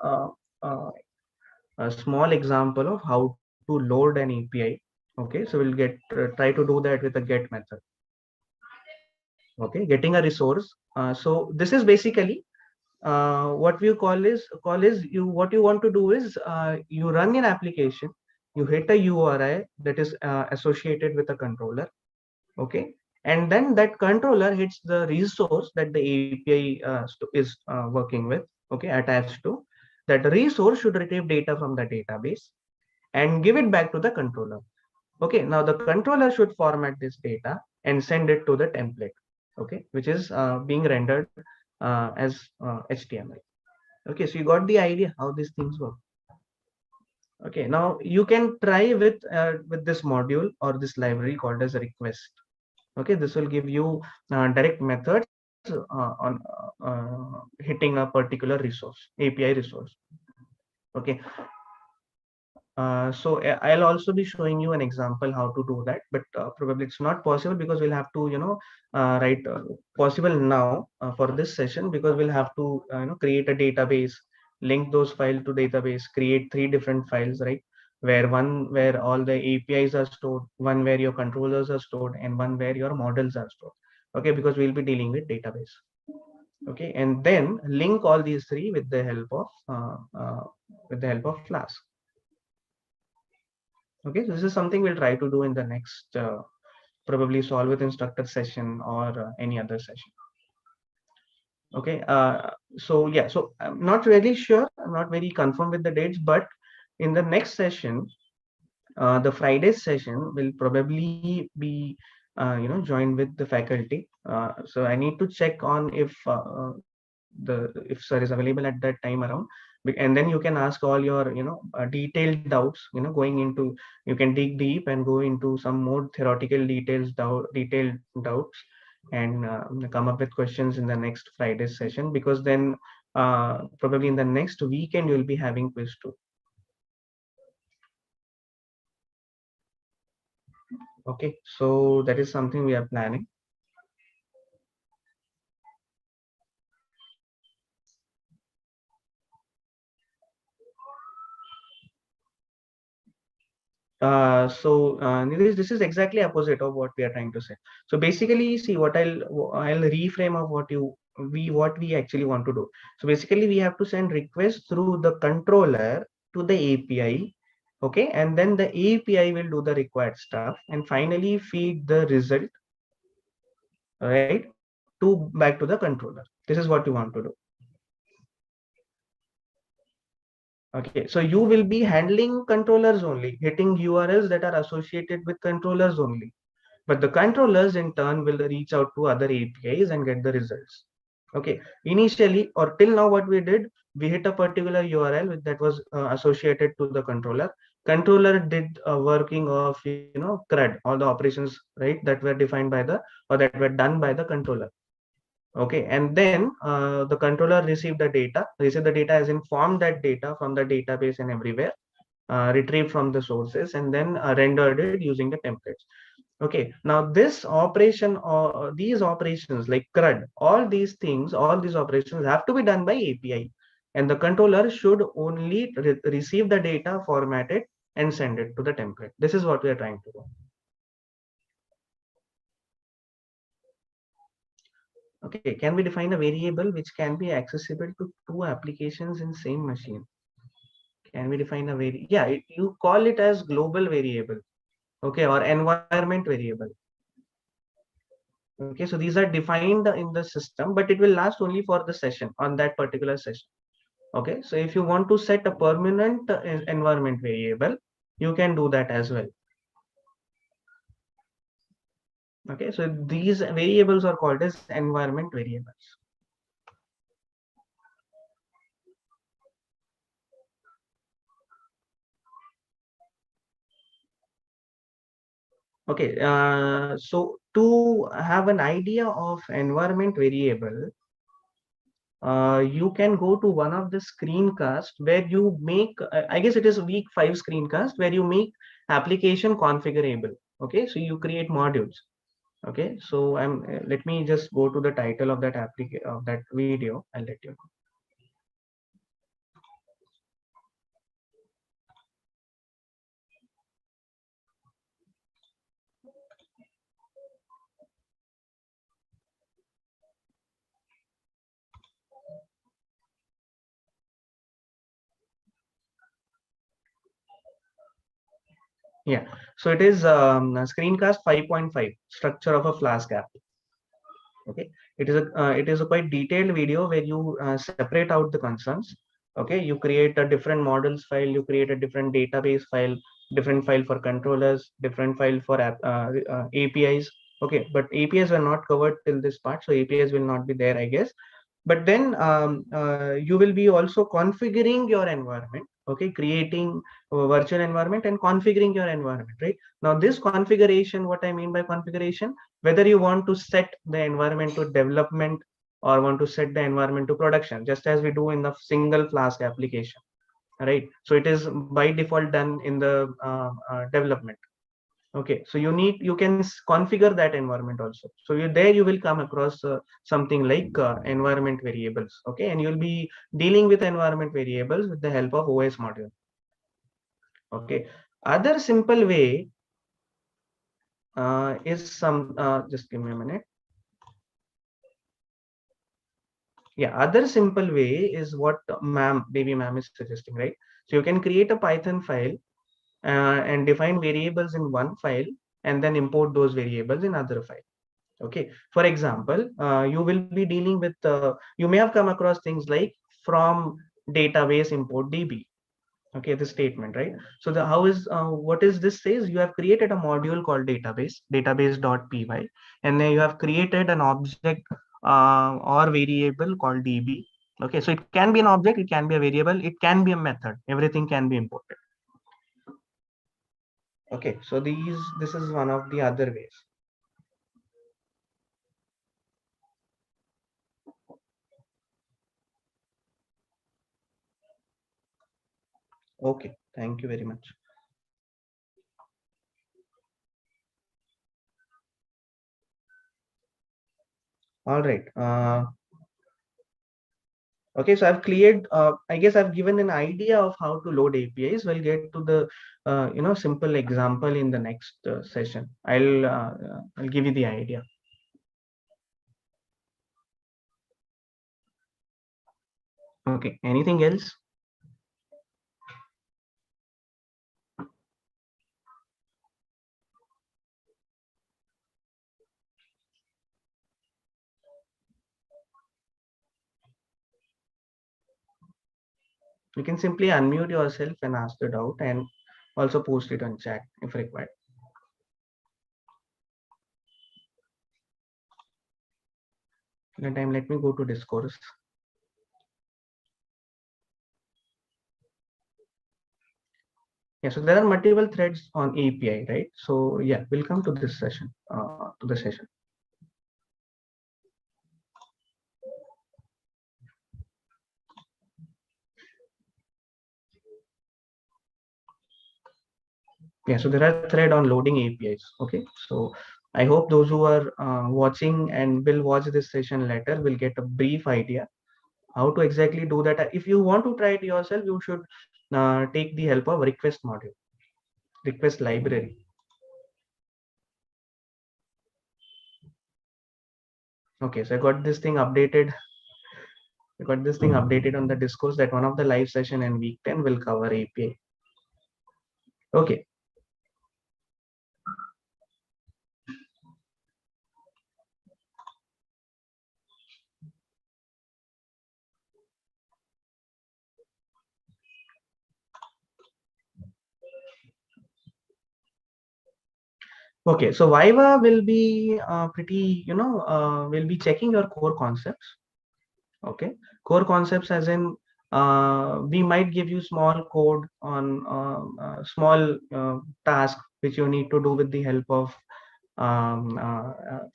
example of how to load an API. Okay, so we'll try to do that with a get method. Okay, getting a resource. So this is basically what we call is you, what you want to do is you run an application, you hit a URI that is associated with a controller. Okay, and then that controller hits the resource that the API is working with. Okay, attached to that resource should retrieve data from the database and give it back to the controller. Okay, now the controller should format this data and send it to the template, okay, which is being rendered as HTML. Okay, so you got the idea how these things work. Okay, now you can try with this module or this library called as a request. Okay, this will give you direct methods on hitting a particular resource, API resource. Okay, so I'll also be showing you an example how to do that, but probably it's not possible because we'll have to, write possible now for this session, because we'll have to, create a database, link those files to database, create 3 different files, right? Where all the APIs are stored, one where your controllers are stored, and one where your models are stored. Okay, because we'll be dealing with database. Okay, and then link all these 3 with the help of Flask. Okay, so this is something we'll try to do in the next probably solve with instructor session or any other session. Okay, so yeah, so I'm not really sure, I'm not very confirmed with the dates, but in the next session, the Friday session will probably be joined with the faculty. So I need to check on if if sir is available at that time around, and then you can ask all your detailed doubts, going into, you can dig deep and go into some more theoretical detailed doubts, and come up with questions in the next Friday session, because then probably in the next weekend you'll be having quiz too. Okay, so that is something we are planning. Nilesh, this is exactly opposite of what we are trying to say. So basically, see, what I'll reframe of what we actually want to do. So basically, we have to send requests through the controller to the API. Okay, and then the API will do the required stuff and finally feed the result, right, back to the controller. This is what you want to do. Okay, so you will be handling controllers only, hitting URLs that are associated with controllers only. But the controllers in turn will reach out to other APIs and get the results. Okay, initially or till now, what we did, we hit a particular URL that was associated to the controller. Controller did working of CRUD, all the operations, right, that were defined by that were done by the controller. Okay, and then the controller received the data as informed that data from the database and everywhere, retrieved from the sources, and then rendered it using the templates. Okay, now this operation or these operations like CRUD, all these things, all these operations have to be done by API, and the controller should only receive the data, format it, and send it to the template. This is what we are trying to do. Okay, can we define a variable which can be accessible to two applications in same machine? Can we define a you call it as global variable, okay, or environment variable. Okay, so these are defined in the system, but it will last only for the session, on that particular session. Okay, so if you want to set a permanent environment variable, you can do that as well. Okay, so these variables are called as environment variables. Okay, so to have an idea of environment variable, you can go to one of the screencasts where you make, I guess it is week 5 screencast, where you make application configurable. Okay, so you create modules. Okay, so let me just go to the title of that video. I'll let you know. Yeah, so it is screencast 5.5, structure of a Flask app. Okay, it is a quite detailed video where you separate out the concerns. Okay, you create a different models file, you create a different database file, different file for controllers, different file for APIs. Okay, but APIs were not covered till this part, so APIs will not be there, I guess. But then you will be also configuring your environment. Okay, creating a virtual environment and configuring your environment, right? Now this configuration, what I mean by configuration, whether you want to set the environment to development or want to set the environment to production, just as we do in the single Flask application, right? So it is by default done in the development. Okay, so you can configure that environment also. So there you will come across something like environment variables. Okay, and you'll be dealing with environment variables with the help of OS module. Okay, other simple way is just give me a minute. Yeah, other simple way is what baby ma'am is suggesting, right? So you can create a Python file and define variables in one file and then import those variables in other file. Okay, for example, you will be dealing with you may have come across things like from database import db. Okay, this statement, right? So the how is what is this says, you have created a module called database.py, and then you have created an object or variable called db. Okay, so it can be an object, it can be a variable, it can be a method, everything can be imported. Okay, so this is one of the other ways. Okay, thank you very much. All right. Okay, so I've cleared. I guess I've given an idea of how to load APIs. We'll get to the simple example in the next session. I'll give you the idea. Okay. Anything else? You can simply unmute yourself and ask the doubt, and also post it on chat if required. In the time, let me go to discourse. Yeah, so there are multiple threads on API, right? So yeah, we'll come to this session, to the session. Yeah, so there are thread on loading APIs. Okay, so I hope those who are watching and will watch this session later will get a brief idea how to exactly do that. If you want to try it yourself, you should take the help of request module, request library. Okay, so I got this thing updated. I got this thing updated on the discourse that one of the live session in week 10 will cover API. Okay. Okay, so Viva will be pretty, will be checking your core concepts. Okay, core concepts as in we might give you small code on small task which you need to do with the help of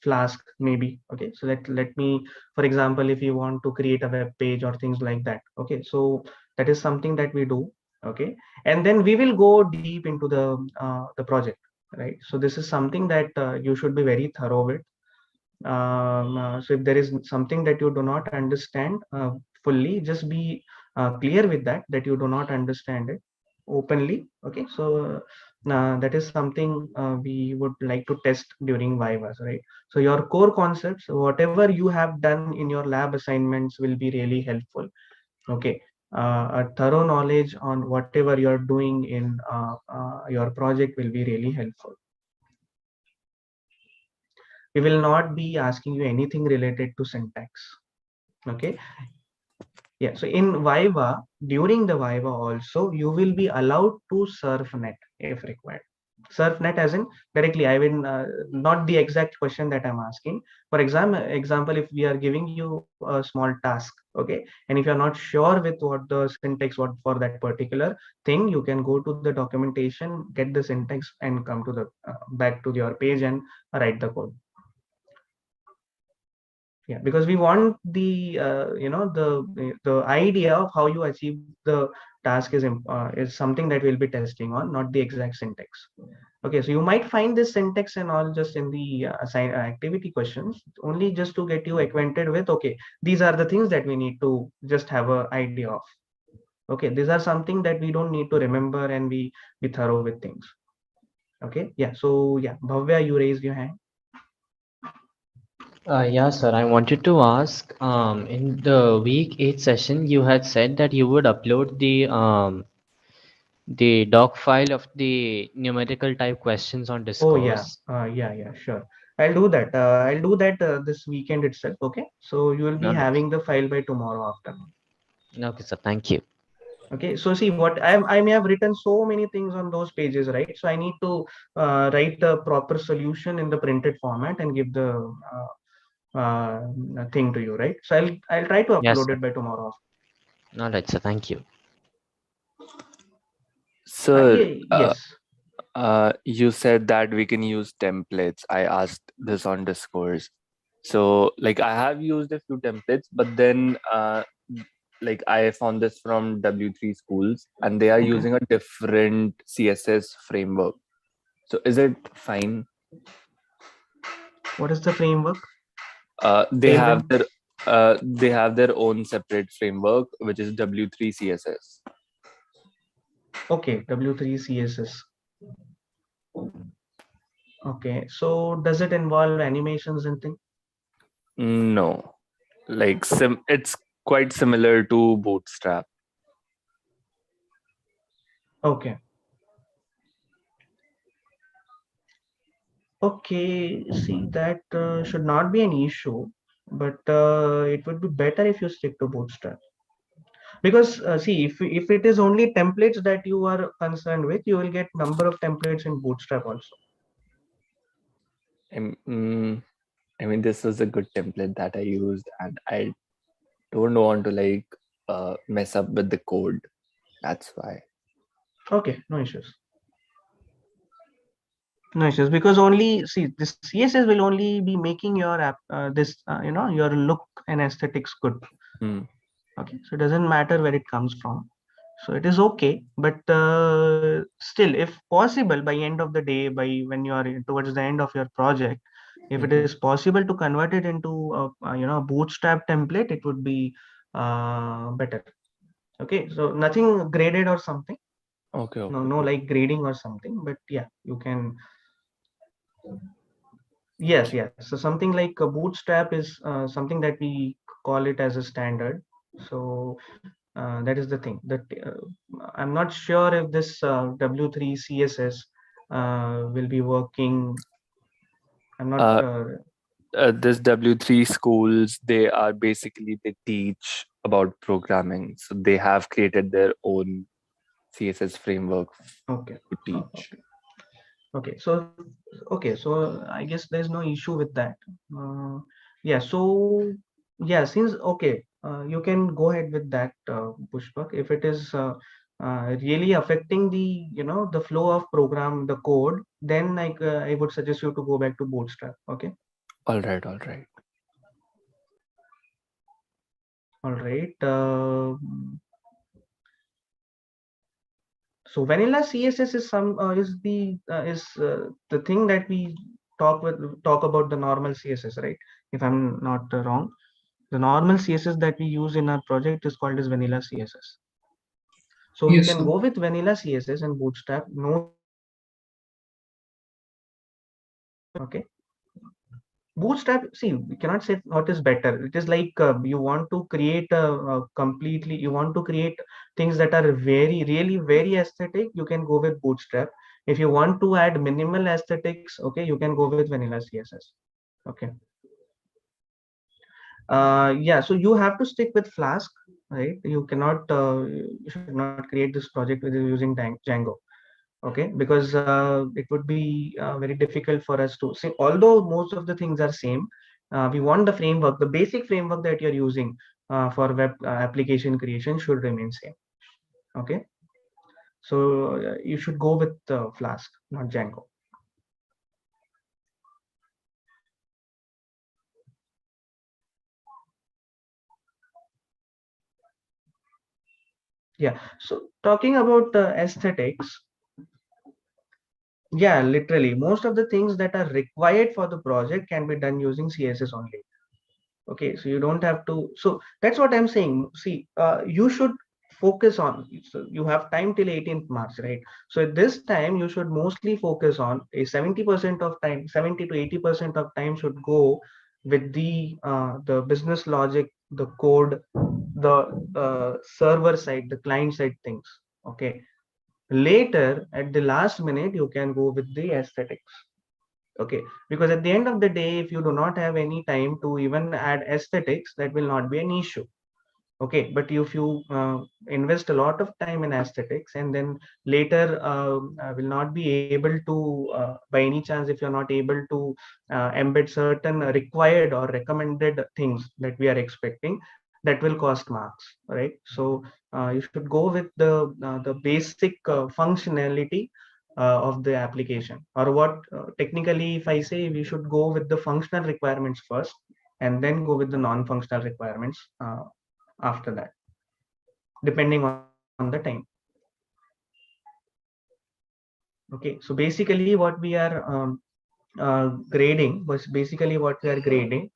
Flask maybe. Okay, so let me, for example, if you want to create a web page or things like that. Okay, so that is something that we do. Okay, and then we will go deep into the project, right? So this is something that you should be very thorough with. So if there is something that you do not understand fully, just be clear with that you do not understand it openly. Okay, so that is something we would like to test during Vivas, right? So your core concepts, whatever you have done in your lab assignments, will be really helpful. Okay, a thorough knowledge on whatever you're doing in your project will be really helpful. We will not be asking you anything related to syntax. Okay, yeah, so in Viva, during the Viva also, you will be allowed to surf net if required. Surf net as in directly, I will not the exact question that I'm asking. For example, if we are giving you a small task, okay, and if you're not sure with what the syntax what for that particular thing, you can go to the documentation, get the syntax, and come to the back to your page and write the code. Yeah, because we want the the idea of how you achieve the task is something that we'll be testing on, not the exact syntax. Okay, so you might find this syntax and all just in the activity questions, only just to get you acquainted with, okay, these are the things that we need to just have a idea of. Okay, these are something that we don't need to remember, and be thorough with things. Okay, yeah, so yeah, Bhavya, you raised your hand. Yeah, sir. I wanted to ask, in the week 8 session, you had said that you would upload the doc file of the numerical type questions on Oh yeah, Discourse. yeah, sure. I'll do that. I'll do that this weekend itself. Okay, so you will be Okay. having the file by tomorrow afternoon. Okay, sir. Thank you. Okay, so see what I may have written so many things on those pages, right? So I need to write the proper solution in the printed format and give the thing to you, right? So I'll try to Yes, upload sir. it by tomorrow. All right, sir. Thank you. Sir, Yes. you said that we can use templates. I asked this on Discourse. So, like, I have used a few templates, but then, like, I found this from W3 schools, and they are Okay. using a different CSS framework. So, is it fine? What is the framework? They have Tailwind? their own separate framework, which is W3 CSS. Okay, W3 CSS. Okay, so does it involve animations and things? No, like it's quite similar to Bootstrap. Okay. Okay, see that should not be an issue, but it would be better if you stick to Bootstrap. Because see, if it is only templates that you are concerned with, you will get number of templates in Bootstrap also. I mean, this was a good template that I used, and I don't want to like mess up with the code. That's why. Okay, no issues. No issues, because only see this CSS will only be making your app your look and aesthetics good. Hmm. Okay, so it doesn't matter where it comes from. So it is okay, but still, if possible, by end of the day, by when you are towards the end of your project, if it is possible to convert it into a bootstrap template, it would be better. Okay, so nothing graded or something. Okay, No, okay. no, like grading or something, but yeah, you can. Yes, yes. So something like a bootstrap is something that we call it as a standard. So that is the thing that I'm not sure if this W3 CSS will be working. I'm not. Uh, this W3 schools, they are basically, they teach about programming. So they have created their own CSS framework Okay. to teach. Okay. Okay. So I guess there's no issue with that. Yeah. So yeah, since okay, you can go ahead with that, Pushpak. If it is really affecting the the flow of program, the code, then like I would suggest you to go back to Bootstrap. Okay. All right, all right. All right. So vanilla CSS is the thing that we talk about the normal CSS, right? If I'm not wrong, the normal CSS that we use in our project is called as vanilla CSS. So you Yes, can sir. go with vanilla CSS and Bootstrap, no issues. Okay. Bootstrap, see, we cannot say what is better. It is like you want to create you want to create things that are really, very aesthetic. You can go with Bootstrap. If you want to add minimal aesthetics, okay, you can go with vanilla CSS. Okay. Yeah, so you have to stick with Flask, right? You should not create this project with using Django. Okay, because it would be very difficult for us to see, although most of the things are same. We want the framework, the basic framework that you're using for web application creation should remain same. Okay, so you should go with Flask, not Django. Yeah, so talking about aesthetics, yeah, literally most of the things that are required for the project can be done using CSS only. Okay, so you don't have to, so that's what I'm saying. See, you should focus on, so you have time till 18th March, right? So at this time you should mostly focus on a 70% of time, 70 to 80% of time should go with the business logic, the code, the server side, the client side things. Okay, later at the last minute you can go with the aesthetics. Okay, because at the end of the day, if you do not have any time to even add aesthetics, that will not be an issue. Okay, but if you invest a lot of time in aesthetics and then later will not be able to by any chance, if you're not able to embed certain required or recommended things that we are expecting, that will cost marks, right? So you should go with the basic functionality of the application, or what technically, if I say, we should go with the functional requirements first and then go with the non-functional requirements after that, depending on the time. Okay, so basically what we are grading was basically what we are grading,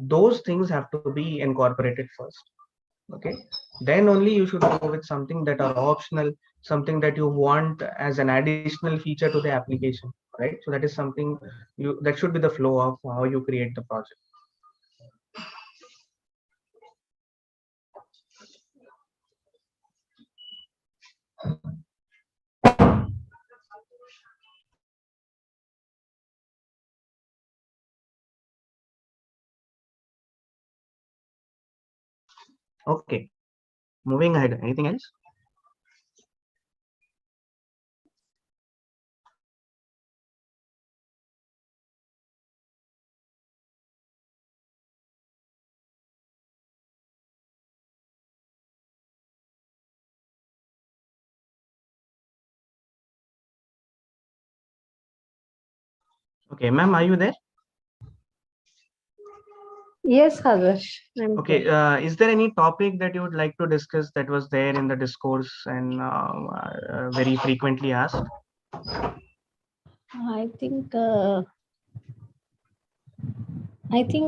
those things have to be incorporated first. Okay, then only you should go with something that are optional, something that you want as an additional feature to the application, right? So that is something that should be the flow of how you create the project. Okay, moving ahead, anything else? Okay, ma'am, are you there? Yes, Adarsh. Okay, is there any topic that you would like to discuss that was there in the discourse and very frequently asked? I think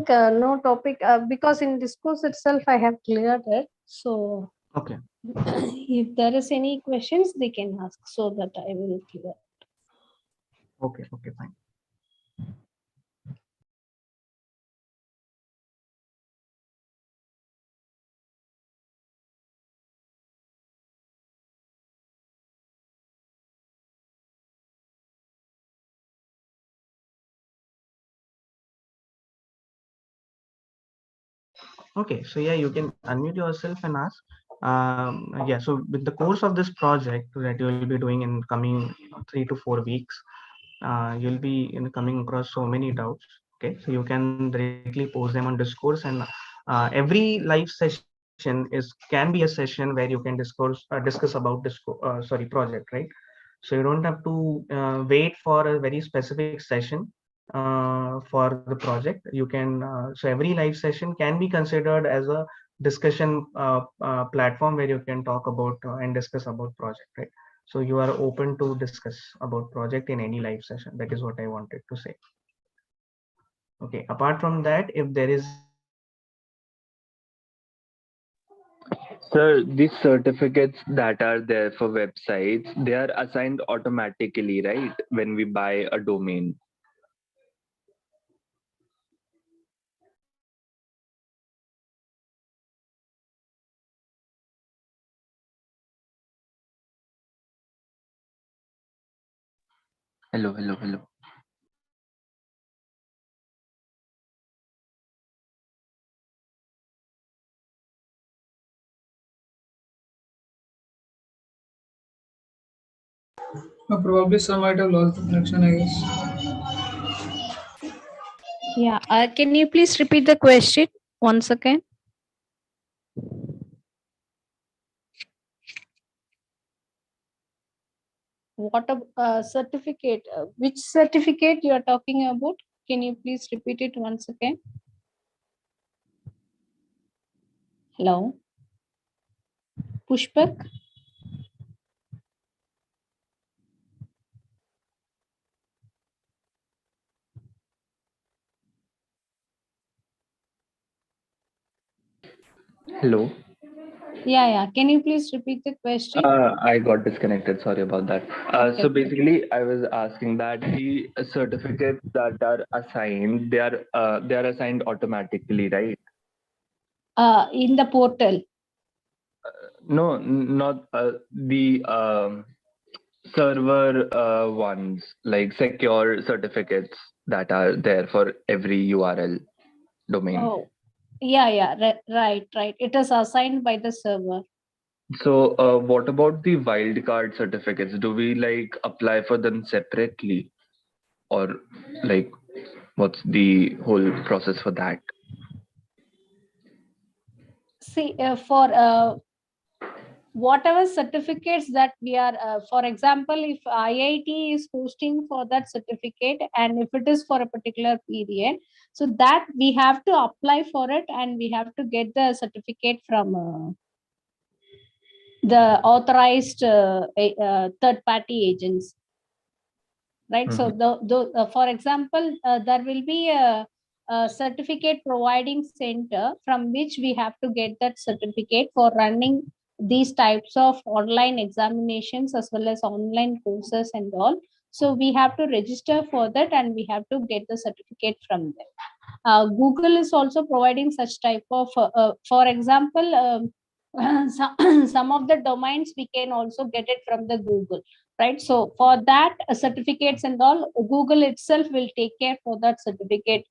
no topic because in discourse itself I have cleared it. So Okay. if there is any questions, they can ask so that I will clear. Okay, fine. Okay, so yeah, you can unmute yourself and ask. Yeah, so with the course of this project that you will be doing in coming 3 to 4 weeks, you'll be coming across so many doubts. Okay, so you can directly post them on discourse, and every live session can be a session where you can discuss about project, right? So you don't have to wait for a very specific session for the project. You can so every live session can be considered as a discussion platform where you can talk about and discuss about project, right? So you are open to discuss about project in any live session. That is what I wanted to say. Okay, apart from that, if there is any Sir, these certificates that are there for websites, they are assigned automatically, right? When we buy a domain. Hello. Probably some might have lost the connection, I guess. Yeah, can you please repeat the question once again? What a certificate? Which certificate you are talking about? Can you please repeat it once again? Hello, Pushpak. Hello. Yeah. Can you please repeat the question? I got disconnected. Sorry about that. Okay, So okay. basically, I was asking that the certificates that are assigned, they are assigned automatically, right? In the portal. No, not the server ones, like secure certificates that are there for every URL domain. Oh, yeah. Right. It is assigned by the server. So, what about the wildcard certificates? Do we like apply for them separately, or like what's the whole process for that? See, for whatever certificates that we are, for example, if IIT is hosting for that certificate and if it is for a particular period, so that we have to apply for it and we have to get the certificate from the authorized third party agents, right? So for example, there will be a certificate providing center from which we have to get that certificate for running these types of online examinations as well as online courses and all. So we have to register for that and we have to get the certificate from them. Google is also providing such type of for example, some of the domains we can also get it from the Google, right? So for that certificates and all, Google itself will take care for that certificate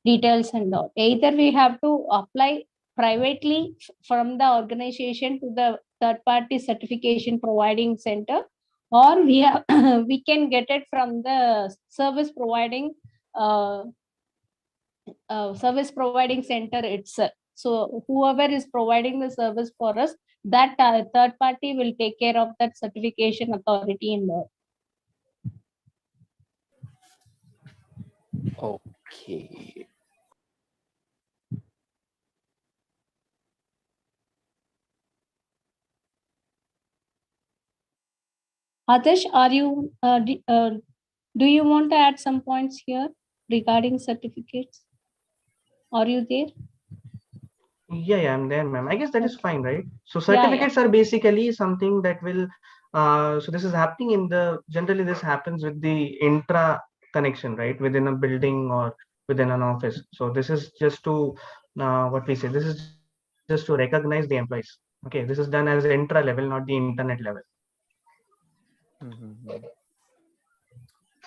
details and all. Either we have to apply privately from the organization to the third party certification providing center, or we have we can get it from the service providing center itself. So whoever is providing the service for us, that third party will take care of that certification authority in law. Okay. Adarsh, do you want to add some points here regarding certificates? Are you there? Yeah, I'm there, ma'am. I guess that is fine, right? So Yeah, yeah. certificates are basically something that will, so this is happening generally this happens with the intra connection, right? Within a building or within an office. So this is just to, this is just to recognize the employees. Okay, this is done as intra level, not the internet level.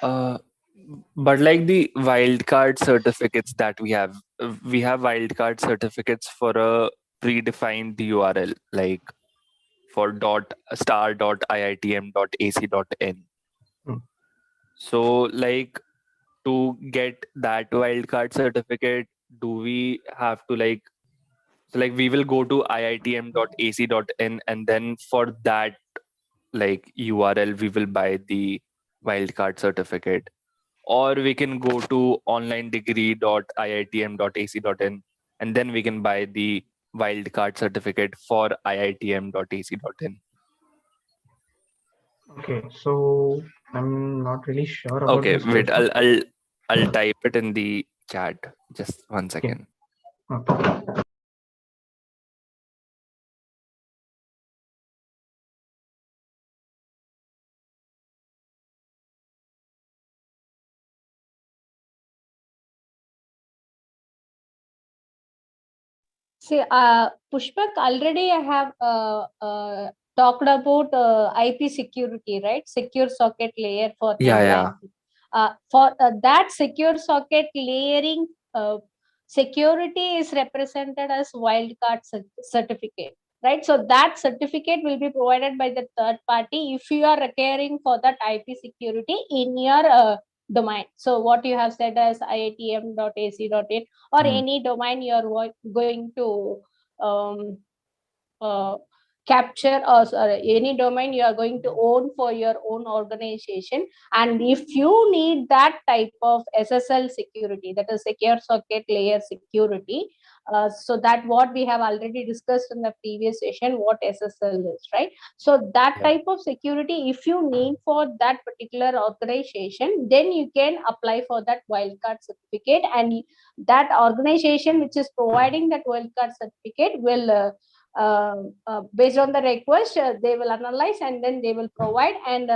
Uh, but like the wildcard certificates that we have wildcard certificates for a predefined URL, like for .star.iitm.ac.in. Hmm. So like to get that wildcard certificate, do we have to we will go to iitm.ac.in, and then for that URL we will buy the wildcard certificate, or we can go to onlinedegree.iitm.ac.in, and then we can buy the wildcard certificate for iitm.ac.in. Okay, so I'm not really sure about Okay, this wait, question. I'll type it in the chat. Just 1 second. Okay. See, Pushpak, already I have talked about IP security, right? Secure socket layer for Yeah. for that secure socket layering, security is represented as wildcard certificate, right? So that certificate will be provided by the third party if you are requiring for that IP security in your domain. So what you have said as iitm.ac.in or any domain you are going to um, capture, or any domain you are going to own for your own organization. And if you need that type of SSL security, that is secure socket layer security, so that what we have already discussed in the previous session, what SSL is, right? So that type of security, if you need for that particular organization, then you can apply for that wildcard certificate, and that organization which is providing that wildcard certificate will based on the request, they will analyze and then they will provide, and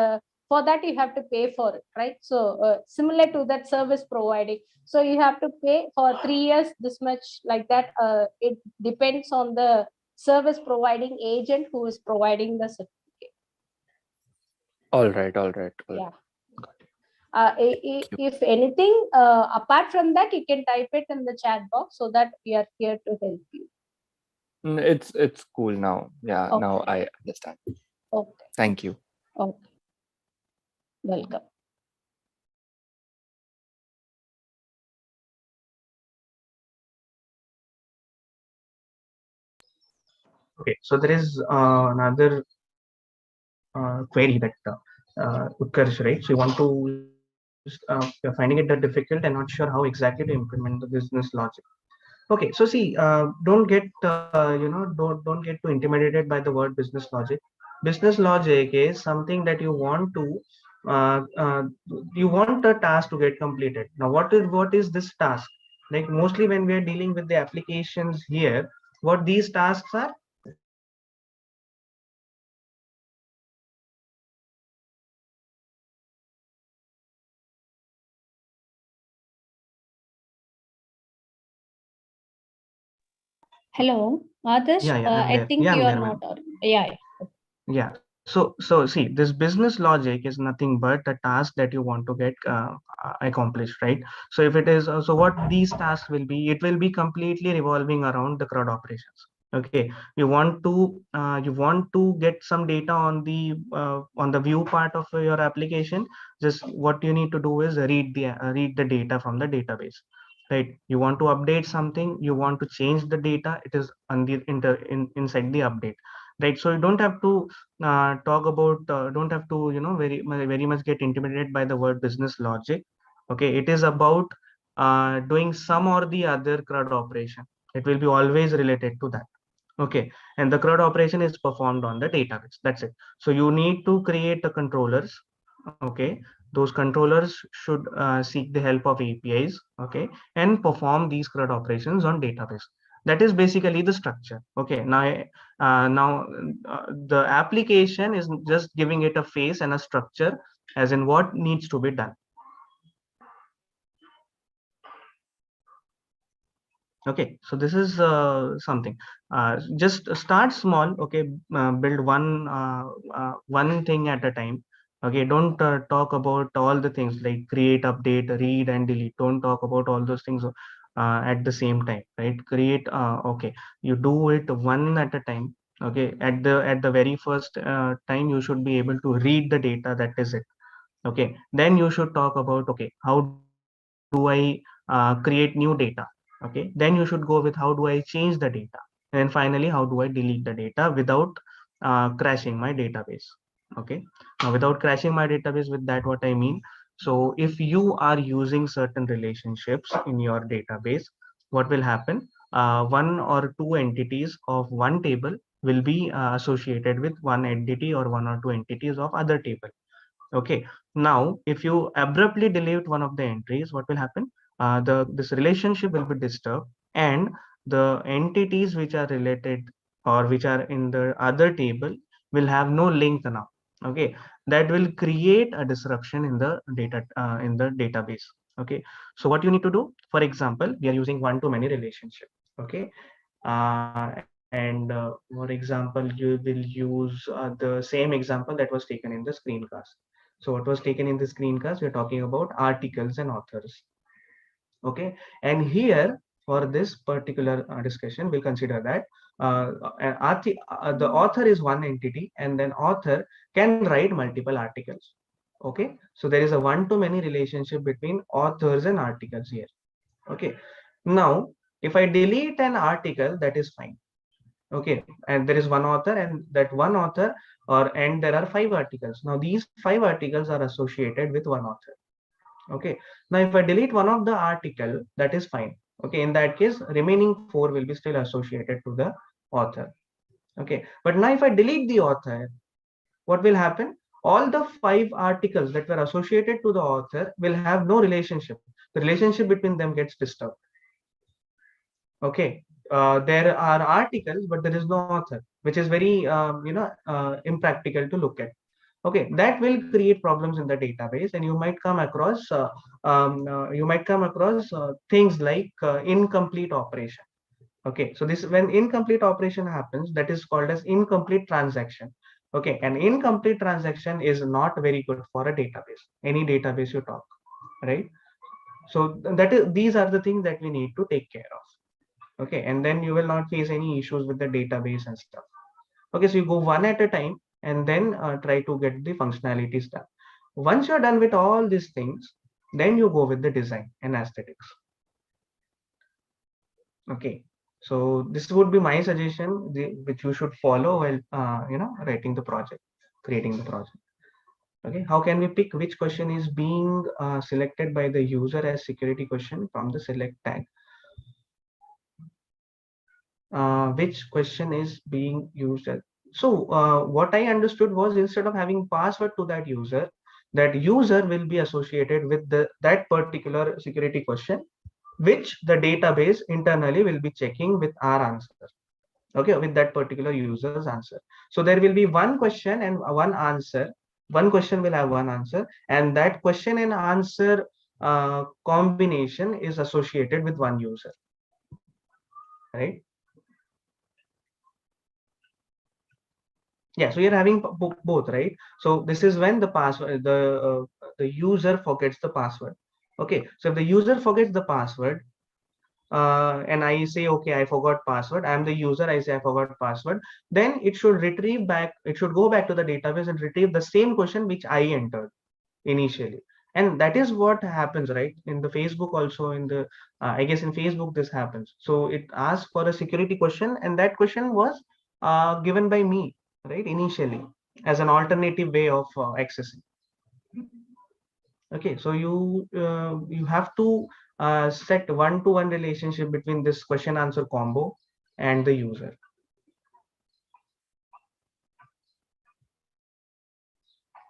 for that you have to pay for it, right? So similar to that service providing, so you have to pay for 3 years this much, like that. It depends on the service providing agent who is providing the certificate. All right. Yeah. If anything apart from that, you can type it in the chat box so that we are here to help you. It's cool now. Yeah, Okay. now I understand. Okay. Thank you. Okay. Welcome. Okay, so there is another query that occurs, right? So you want to, you're finding it that difficult and not sure how exactly to implement the business logic. Okay, so see, don't get don't get too intimidated by the word business logic. Business logic is something that uh, uh, you want a task to get completed. Now, what is this task? Like mostly when we are dealing with the applications here, what these tasks are? Hello, Adarsh. I'm I there. think you I'm are there, not ma'am. audible. Yeah. Yeah. So see, this business logic is nothing but a task that you want to get accomplished, right? So if it is, so what these tasks will be, it will be completely revolving around the CRUD operations. Okay, you want to get some data on the view part of your application. Just what you need to do is read the data from the database, right? You want to update something, you want to change the data, it is on the inside the update, right? So you don't have to don't have to very much get intimidated by the word business logic. Okay, it is about doing some or the other CRUD operation. It will be always related to that. Okay, and the CRUD operation is performed on the database. That's it. So you need to create the controllers. Okay, those controllers should seek the help of APIs. Okay, and perform these CRUD operations on database. That is basically the structure. Okay, now the application is just giving it a face and a structure, as in what needs to be done. Okay, so this is something. Just start small. Okay, build one thing at a time. Okay, don't talk about all the things like create, update, read, and delete. Don't talk about all those things at the same time, right? Create. Okay, you do it one at a time. Okay, at the very first time, you should be able to read the data. That is it. Okay, then you should talk about, okay, how do I create new data? Okay, then you should go with how do I change the data, and then finally how do I delete the data without crashing my database. Okay, now without crashing my database, with that what I mean, so if you are using certain relationships in your database, what will happen, one or two entities of one table will be associated with one entity or one or two entities of other table. Okay, now if you abruptly delete one of the entries, what will happen? The this relationship will be disturbed, and the entities which are related or which are in the other table will have no link now. Okay, that will create a disruption in the data in the database. Okay, so what you need to do, for example, we are using one-to-many relationship. Okay, and for example, you will use the same example that was taken in the screencast. So what was taken in the screencast, we're talking about articles and authors. Okay, and here for this particular discussion, we'll consider that the author is one entity, and then author can write multiple articles. Okay, so there is a one-to-many relationship between authors and articles here. Okay, now if I delete an article, that is fine. Okay, and there is one author, and that one author, and there are 5 articles. Now these 5 articles are associated with one author. Okay, now if I delete one of the article, that is fine. Okay, in that case, remaining 4 will be still associated to the author. Okay, but now if I delete the author, what will happen? All the 5 articles that were associated to the author will have no relationship. The relationship between them gets disturbed. Okay, there are articles, but there is no author, which is very impractical to look at. Okay, that will create problems in the database, and you might come across things like incomplete operation. Okay, so this, when incomplete operation happens, that is called as incomplete transaction. Okay, an incomplete transaction is not very good for a database, any database you talk, right? So these are the things that we need to take care of. Okay, and then you will not face any issues with the database and stuff. Okay, so you go one at a time, and then try to get the functionalities done. Once you're done with all these things, then you go with the design and aesthetics. Okay, so this would be my suggestion, which you should follow while writing the project, creating the project. Okay, how can we pick which question is being selected by the user as security question from the select tag? Which question is being used as. So what I understood was, instead of having password to that user will be associated with that particular security question, which the database internally will be checking with our answer. Okay, with that particular user's answer. So there will be one question and one answer. One question will have one answer, and that question and answer combination is associated with one user, right? Yeah, so you're having both, right? So this is when the password, the user forgets the password. Okay, so if the user forgets the password, and I say, okay, I forgot password, I'm the user, I say I forgot password, then it should retrieve back, it should go back to the database and retrieve the same question which I entered initially. And that is what happens, right? In the Facebook also, in the I guess in Facebook this happens. So it asks for a security question, and that question was given by me, right, initially, as an alternative way of accessing. Okay, so you have to set one-to-one relationship between this question answer combo and the user.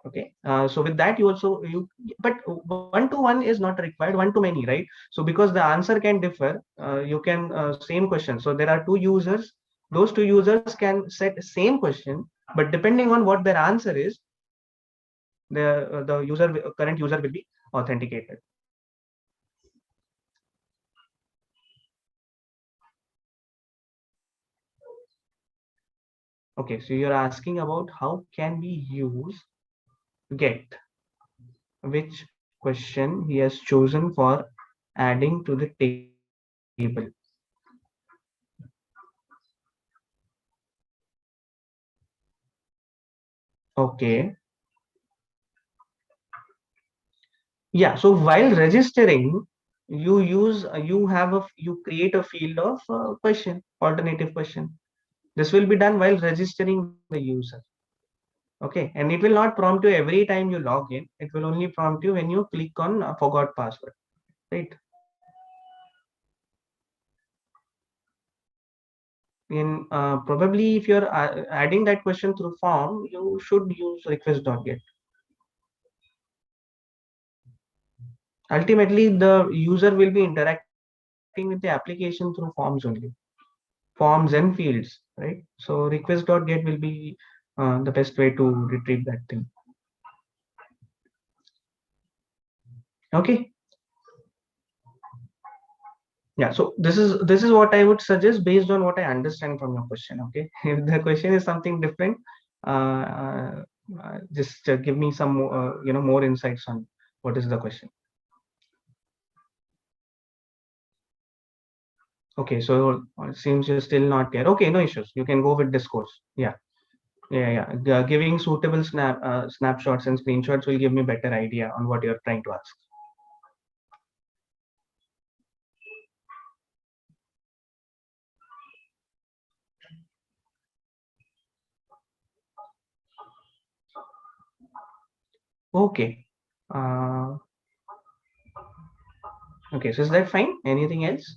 Okay, so with that but one-to-one is not required, one-to-many, right? So because the answer can differ, you can same question. So there are two users. Those two users can set same question, but depending on what their answer is, the current user will be authenticated. Okay, so you're asking about how can we use get, which question he has chosen for adding to the table. Okay. Yeah, so while registering, you create a field of question, alternative question. This will be done while registering the user. Okay, and it will not prompt you every time you log in. It will only prompt you when you click on forgot password, right? In probably if you're adding that question through form, you should use request.get. Ultimately, the user will be interacting with the application through forms only, forms and fields, right? So request.get will be the best way to retrieve that thing. Okay. Yeah, so this is what I would suggest based on what I understand from your question. Okay, if the question is something different, just give me some more insights on what is the question. Okay, so it seems you're still not clear. Okay, no issues. You can go with discourse. Yeah, yeah. Giving suitable snapshots and screenshots will give me better idea on what you're trying to ask. Okay. Okay, so is that fine? Anything else?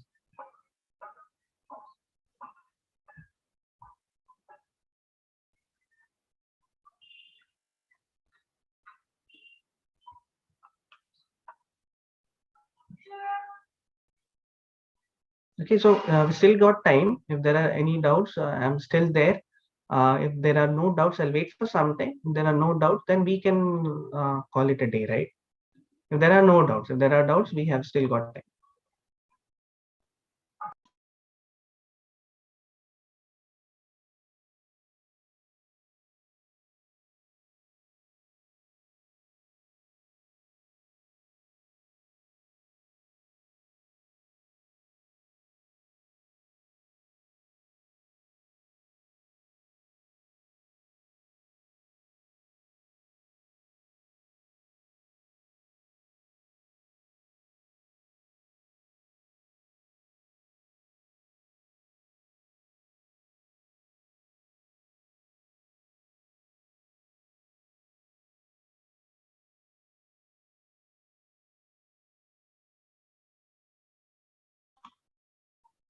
Okay, so we still got time. If there are any doubts, I'm still there. If there are no doubts, I'll wait for some time. If there are no doubts, then we can call it a day, right? If there are no doubts, if there are doubts, we have still got time.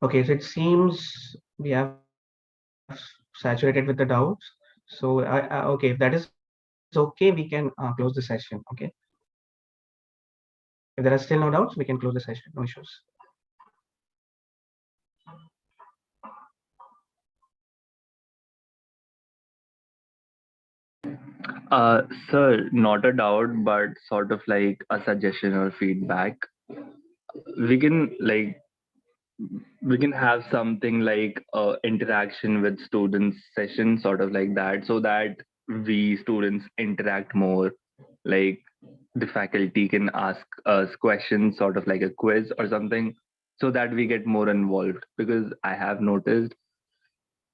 Okay, so it seems we have saturated with the doubts. So okay, if that is okay, we can close the session. Okay. If there are still no doubts, we can close the session. No issues. Sir, not a doubt, but sort of like a suggestion or feedback. We can like we can have something like interaction with students session, sort of like that, so that we students interact more. Like the faculty can ask us questions, sort of like a quiz or something, so that we get more involved. Because I have noticed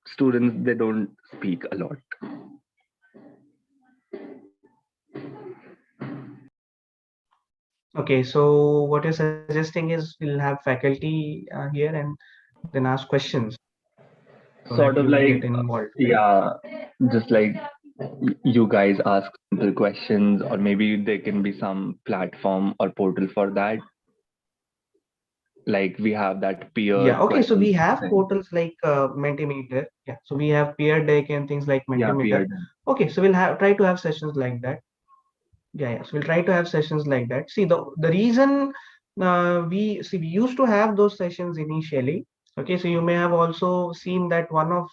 students, they don't speak a lot. Okay, so what you're suggesting is we'll have faculty here and then ask questions so that Sort of you get like involved, right? yeah, just like you guys ask simple questions, or maybe there can be some platform or portal for that. Like we have that peer Yeah, okay, so we questions have thing. portals like Mentimeter. Yeah, so we have peer deck and things like Yeah, Mentimeter. peer. Okay, so we'll have try to have sessions like that. Yeah. So we'll try to have sessions like that. See, the reason we used to have those sessions initially. Okay, so you may have also seen that one of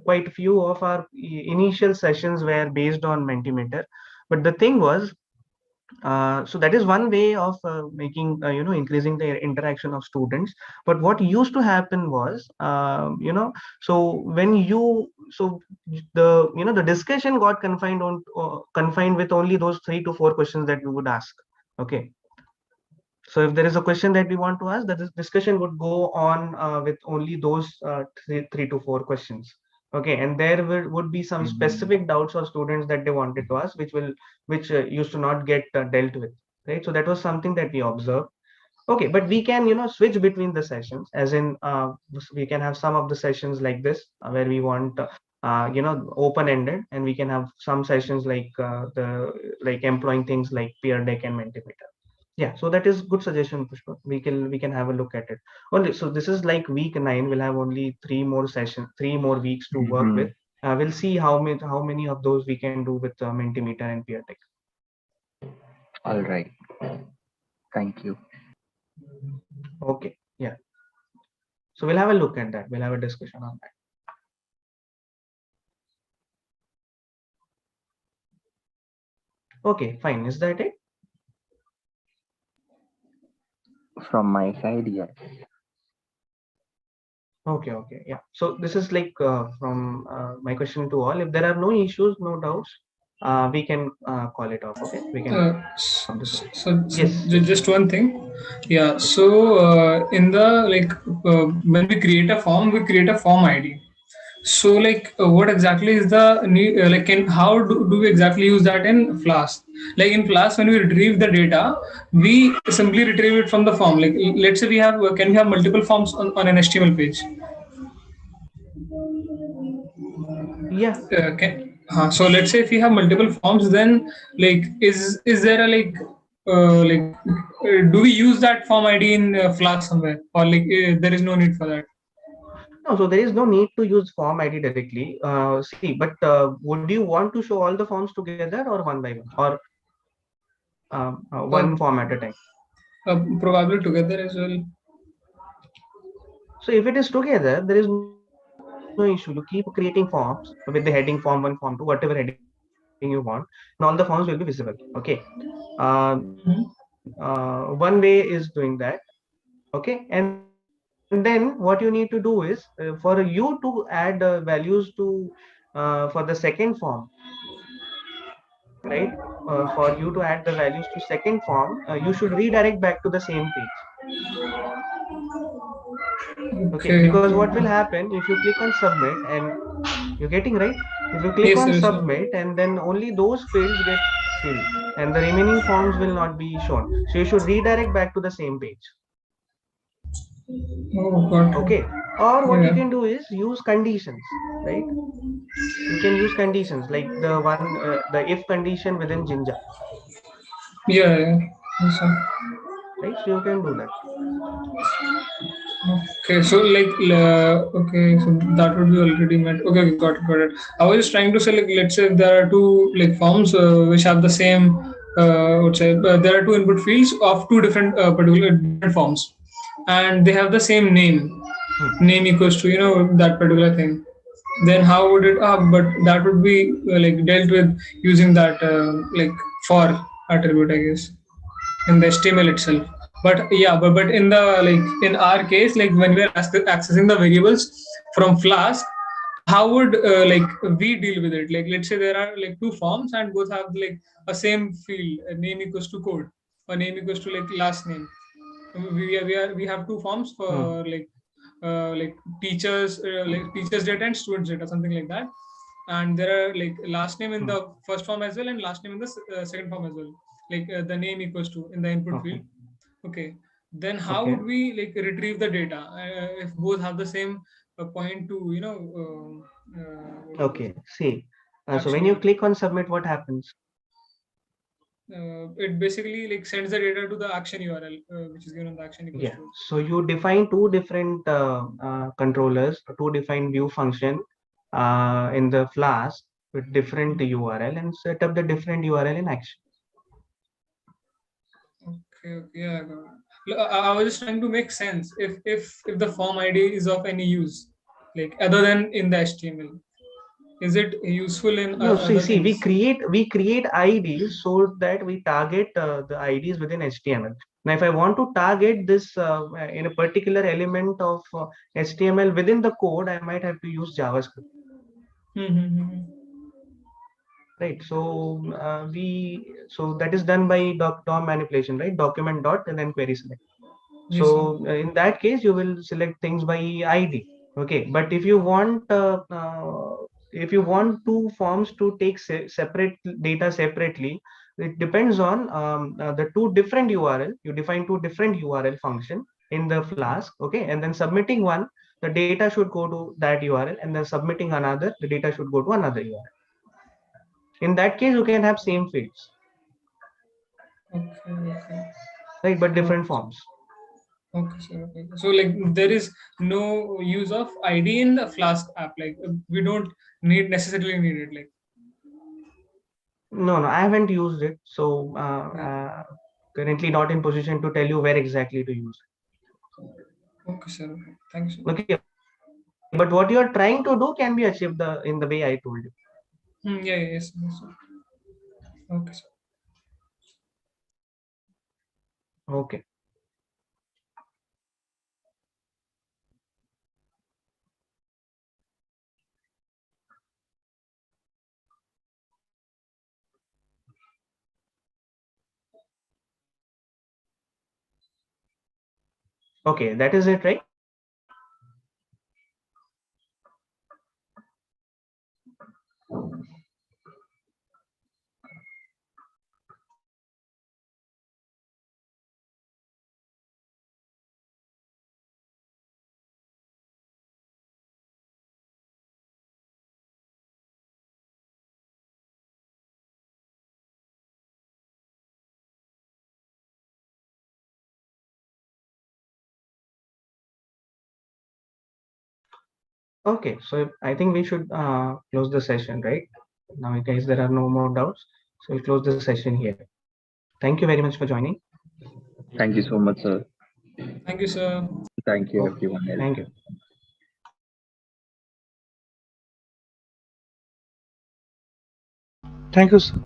quite a few of our initial sessions were based on Mentimeter. But the thing was, so that is one way of making increasing the interaction of students. But what used to happen was, so when you so the the discussion got confined with only those 3 to 4 questions that we would ask. Okay, so if there is a question that we want to ask, that this discussion would go on with only those 3 to 4 questions. Okay, and there would be some specific doubts of students that they wanted to ask, which used to not get dealt with, right? So that was something that we observed. Okay, but we can switch between the sessions, as in we can have some of the sessions like this where we want open-ended, and we can have some sessions like the employing things like peer deck and Mentimeter. Yeah, so that is good suggestion, Pushpa. We can have a look at it. Only so this is like week 9. We'll have only 3 more sessions, 3 more weeks to work with. We'll see how many of those we can do with Mentimeter and peer deck. All right. Thank you. Okay. Yeah. So we'll have a look at that. We'll have a discussion on that. Okay, fine. Is that it? From my side, yes. Okay. Yeah. So this is like from my question to all. If there are no issues, no doubts, we can call it off. Okay. We can stop the session. Yes. Just one thing. Yeah. So in the when we create a form, we create a form ID. So what exactly is the how do we exactly use that in Flask? Like in Flask, when we retrieve the data, we simply retrieve it from the form. Like let's say can we have multiple forms on an HTML page? Yeah. So let's say if we have multiple forms, then is there a do we use that form ID in Flask somewhere, or there is no need for that? No, so there is no need to use form ID directly. See, but would you want to show all the forms together or one by one, or one form at a time? Probably together as well. So if it is together, there is no issue. You keep creating forms with the heading form 1, form 2, whatever heading you want, and all the forms will be visible. Okay. One way is doing that. Okay, and then what you need to do is for you to add values to for the second form, right? For you to add the values to second form, you should redirect back to the same page. Okay, because what will happen if you click on submit, and you're getting right? If you click on submit, and then only those fields get filled, and the remaining forms will not be shown. So you should redirect back to the same page. Okay, or what you can do is use conditions, right? You can use conditions like the if condition within Jinja. Yeah. Right, so you can do that. Okay, so okay, so that would be already met. Okay, got it. I was just trying to say, let's say there are two forms which have the same, there are two input fields of two different particular different forms, and they have the same name. Name equals to that particular thing. Then how would it? But that would be dealt with using that for attribute, I guess, in the HTML itself. But yeah, but in the in our case, when we are accessing the variables from Flask, how would we deal with it? Let's say there are two forms and both have a same field, name equals to code, or name equals to last name. We have two forms for teachers teachers data and students data, something like that. And there are last name in the first form as well and last name in the second form as well, the name equals to in the input field. Okay, then how would we retrieve the data if both have the same point to Okay, see, so when you click on submit, what happens? It basically sends the data to the action URL which is given on the action equals yeah to. So you define two different controllers, two different view function in the Flask with different URL, and set up the different URL in action. Okay, yeah, I got it. I was just trying to make sense if the form ID is of any use, like other than in the HTML. Is it useful in No, other see, things? we create IDs so that we target the IDs within HTML. Now, if I want to target this in a particular element of HTML within the code, I might have to use JavaScript. Right. So so that is done by DOM manipulation, right? Document dot and then query select. Yes, So in that case, you will select things by ID. Okay. But if you want two forms to take separate data separately, it depends on the two different URL. You define two different URL function in the Flask. Okay. And then submitting one, the data should go to that URL, and then submitting another, the data should go to another URL. In that case, you can have same fields, okay. right? But different forms. Okay, sir. Okay. So like there is no use of ID in the Flask app. Like we don't necessarily need it. Like No, I haven't used it. So yeah. currently not in position to tell you where exactly to use Okay, sir. Okay. Thanks. it. Okay. But what you are trying to do can be achieved in the way I told you. Yeah, yes, yes, sir. Okay, sir. Okay. Okay, that is it, right? Okay, so I think we should close the session, right? Now, in case there are no more doubts, so we'll close the session here. Thank you very much for joining. Thank you so much, sir. Thank you, sir. Thank you, Okay, everyone else. thank you. Thank you, sir.